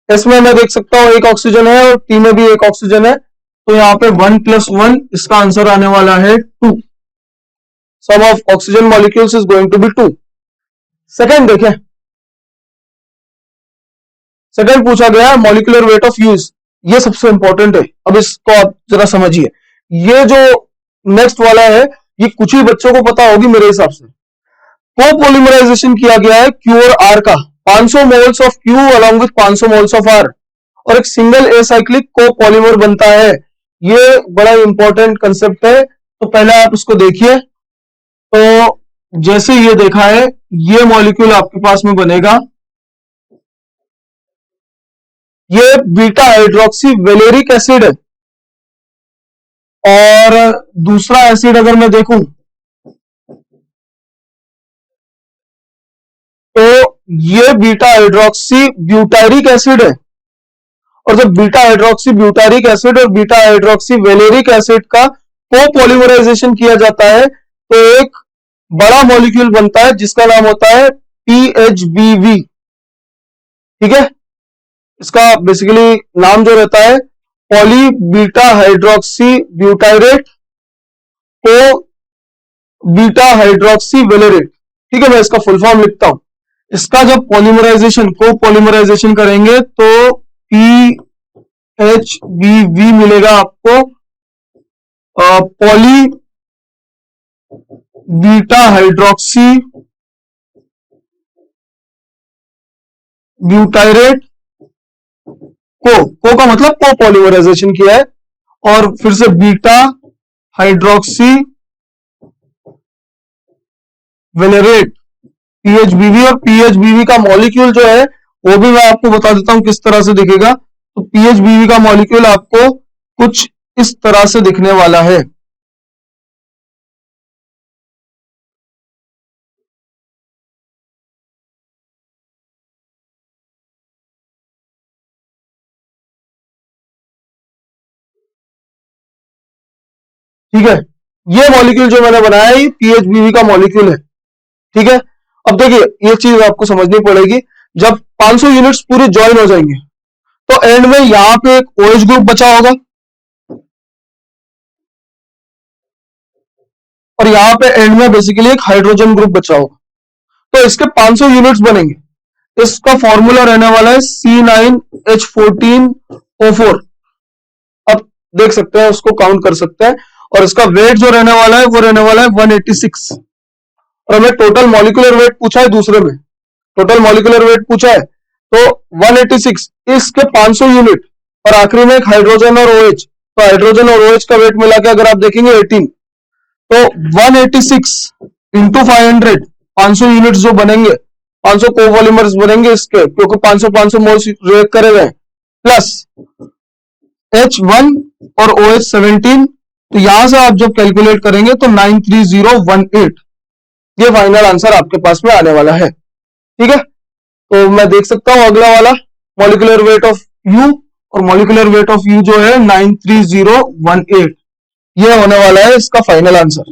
S में मैं देख सकता हूँ एक ऑक्सीजन है और टी में भी एक ऑक्सीजन है, तो यहाँ पे 1 + 1, इसका आंसर आने वाला है 2। Sum of oxygen molecules is going to be 2। Second देखें, सेकेंड पूछा गया है मॉलिक्यूलर वेट ऑफ यूज। ये सबसे इंपॉर्टेंट है, अब इसको आप जरा समझिए। ये जो नेक्स्ट वाला है ये कुछ ही बच्चों को पता होगी मेरे हिसाब से। कोपोलिमराइजेशन किया गया है Q और R का, 500 moles of Q along with 500 moles of R और एक सिंगल एसाइक्लिक कोपॉलीमर बनता है। ये बड़ा इंपॉर्टेंट कंसेप्ट है, तो पहले आप इसको देखिए। तो जैसे ये देखा है ये मॉलिक्यूल आपके पास में बनेगा, ये बीटा हाइड्रोक्सी वेलेरिक एसिड है। और दूसरा एसिड अगर मैं देखूं तो ये बीटा हाइड्रोक्सी ब्यूटारिक एसिड है, और जब बीटा हाइड्रोक्सी ब्यूटारिक एसिड और बीटा हाइड्रोक्सी वेलेरिक एसिड का कोपॉलीमराइजेशन किया जाता है तो एक बड़ा मॉलिक्यूल बनता है जिसका नाम होता है PHBV। ठीक है, इसका बेसिकली नाम जो रहता है पॉली बीटा हाइड्रोक्सी ब्यूटाइरेट को बीटा हाइड्रोक्सी वेलेरेट। ठीक है, मैं इसका फुल फॉर्म लिखता हूं। इसका जब पॉलीमराइजेशन को पॉलीमराइजेशन करेंगे तो PHBV मिलेगा आपको पॉली बीटा हाइड्रोक्सी ब्यूटाइरेट को का मतलब को पॉलीमराइजेशन किया है, और फिर से बीटा हाइड्रोक्सी वेलेरेट PHBV। और PHBV का मॉलिक्यूल जो है वो भी मैं आपको बता देता हूं किस तरह से दिखेगा। तो PHBV का मॉलिक्यूल आपको कुछ इस तरह से दिखने वाला है। ठीक है, ये मॉलिक्यूल जो मैंने बनाया है ये PHBV का मॉलिक्यूल है। ठीक है, अब देखिए ये चीज आपको समझनी पड़ेगी। जब 500 यूनिट्स पूरे ज्वाइन हो जाएंगे तो एंड में यहां पे एक OH ग्रुप बचा होगा और यहां पे एंड में बेसिकली एक हाइड्रोजन ग्रुप बचा होगा। तो इसके 500 यूनिट्स बनेंगे। इसका फॉर्मूला रहने वाला है C9H14O4। अब देख सकते हैं, उसको काउंट कर सकते हैं। और इसका वेट जो रहने वाला है वो रहने वाला है 186। और हमें टोटल मॉलिक्यूलर वेट पूछा है दूसरे में, टोटल मॉलिक्यूलर वेट पूछा है तो 186 इसके 500 यूनिट और आखिरी में एक हाइड्रोजन और OH। तो हाइड्रोजन और OH का वेट मिला के अगर आप देखेंगे 18, तो 186 इंटू 500, 500 यूनिट्स जो बनेंगे, 500 कोपॉलीमर्स बनेंगे इसके, क्योंकि 500 500 मोल्स रिएक्ट करे गए, प्लस H1 और OH17। तो यहां से आप जब कैलकुलेट करेंगे तो 93018 ये फाइनल आंसर आपके पास में आने वाला है। ठीक है, तो मैं देख सकता हूं अगला वाला मॉलिक्यूलर वेट ऑफ U, और मॉलिक्यूलर वेट ऑफ U जो है 93018, ये होने वाला है इसका फाइनल आंसर।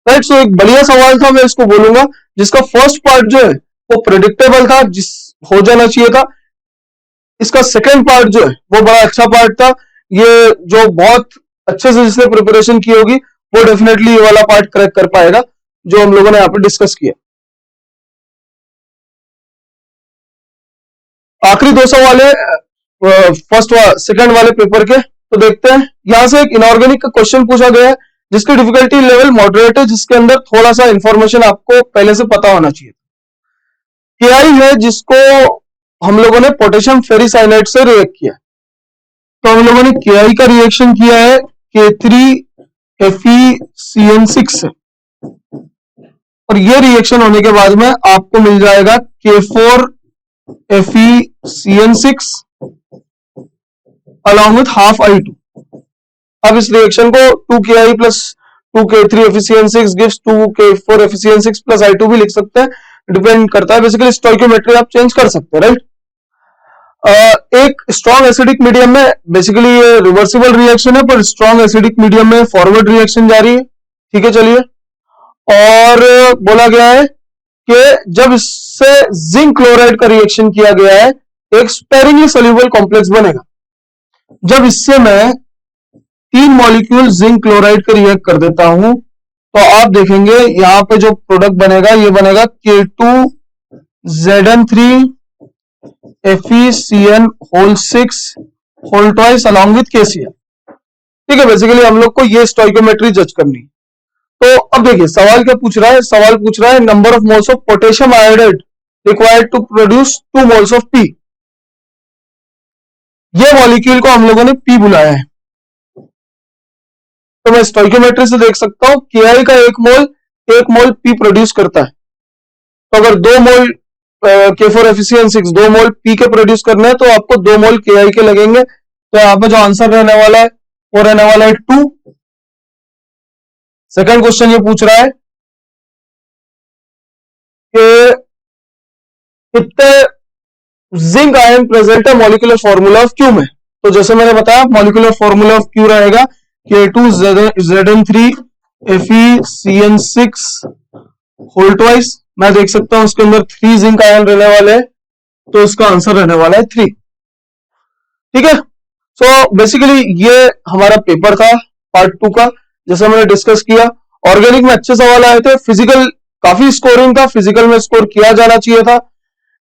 राइट, सो एक बढ़िया सवाल था, मैं इसको बोलूंगा, जिसका फर्स्ट पार्ट जो है वो प्रेडिक्टेबल था, जिस हो जाना चाहिए था। इसका सेकंड पार्ट जो है वो बड़ा अच्छा पार्ट था। ये जो बहुत अच्छे से जिसने प्रिपरेशन की होगी वो डेफिनेटली ये वाला पार्ट करेक्ट कर पाएगा जो हम लोगों ने यहाँ पे डिस्कस किया। आखिरी दो सवाल है फर्स्ट सेकंड वाले पेपर के, तो देखते हैं। यहां से एक इनऑर्गेनिक का क्वेश्चन पूछा गया है जिसकी डिफिकल्टी लेवल मॉडरेट है, जिसके अंदर थोड़ा सा इंफॉर्मेशन आपको पहले से पता होना चाहिए। KI है जिसको हम लोगों ने पोटेशियम फेरिसाइनाइड से रिएक्ट किया, तो हम लोगों ने KI का रिएक्शन किया है K3FeCN6 से, और ये रिएक्शन होने के बाद में आपको मिल जाएगा K4FeCN6 along with half I2। अब इस रिएक्शन को 2KI plus 2K3FeCN6 gives 2K4FeCN6 plus I2 भी लिख सकते हैं, डिपेंड करता है। बेसिकली स्टोइकियोमेट्री आप चेंज कर सकते हैं, राइट। एक स्ट्रॉन्ग एसिडिक मीडियम में बेसिकली ये रिवर्सिबल रिएक्शन है, पर स्ट्रॉन्ग एसिडिक मीडियम में फॉरवर्ड रिएक्शन जारी है। ठीक है, चलिए। और बोला गया है कि जब इससे जिंक क्लोराइड का रिएक्शन किया गया है एक स्पेरिंगली सोल्यूबल कॉम्प्लेक्स बनेगा। जब इससे मैं 3 मॉलिक्यूल जिंक क्लोराइड का रिएक्ट कर देता हूं तो आप देखेंगे यहां पे जो प्रोडक्ट बनेगा ये बनेगा K2ZN3FeCN6 whole twice along with KCl। ठीक है, बेसिकली हम लोग को ये स्टोइकियोमेट्री जज करनी है। तो अब देखिए सवाल क्या पूछ रहा है, सवाल पूछ रहा है number of moles of potassium iodide required to produce 2 moles of P। ये मॉलिक्यूल को हम लोगों ने P बुलाया है, तो मैं स्टोइकियोमेट्री से देख सकता हूं KI का 1 मोल P प्रोड्यूस करता है। तो अगर 2 मोल K4FeCN6 2 मोल P के प्रोड्यूस करना है तो आपको 2 मोल KI के लगेंगे। तो यहां पे जो आंसर रहने वाला है वो रहने वाला है 2। सेकंड क्वेश्चन ये पूछ रहा है कि कितने जिंक आयन प्रेजेंट है मॉलिक्यूलर फॉर्मूला ऑफ क्यू में। तो जैसे मैंने बताया मॉलिक्यूलर फॉर्मूला ऑफ क्यू रहेगा K2Zn3 FeCN6 होल ट्वाइस। मैं देख सकता हूं उसके अंदर 3 जिंक आयन रहने वाले हैं, तो इसका आंसर रहने वाला है 3। ठीक है, सो बेसिकली ये हमारा पेपर था पार्ट 2 का। जैसे मैंने डिस्कस किया, ऑर्गेनिक में अच्छे सवाल आए थे, फिजिकल काफी स्कोरिंग था, फिजिकल में स्कोर किया जाना चाहिए था।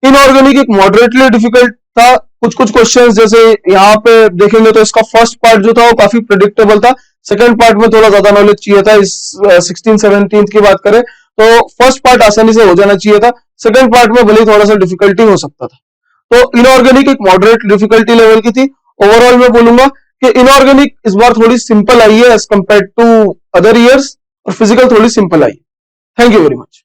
इनऑर्गेनिक एक मॉडरेटली डिफिकल्ट था। कुछ कुछ क्वेश्चंस जैसे यहाँ पे देखेंगे तो इसका फर्स्ट पार्ट जो था वो काफी प्रेडिक्टेबल था, सेकंड पार्ट में थोड़ा ज्यादा नॉलेज चाहिए था। इस 16-17 की बात करें तो फर्स्ट पार्ट आसानी से हो जाना चाहिए था, सेकंड पार्ट में भले थोड़ा सा डिफिकल्टी हो सकता था। तो इनऑर्गेनिक एक मॉडरेट डिफिकल्टी लेवल की थी। ओवरऑल मैं बोलूंगा कि इनऑर्गेनिक इस बार थोड़ी सिंपल आई है as compare to other years, और फिजिकल थोड़ी सिंपल आई। Thank you very much.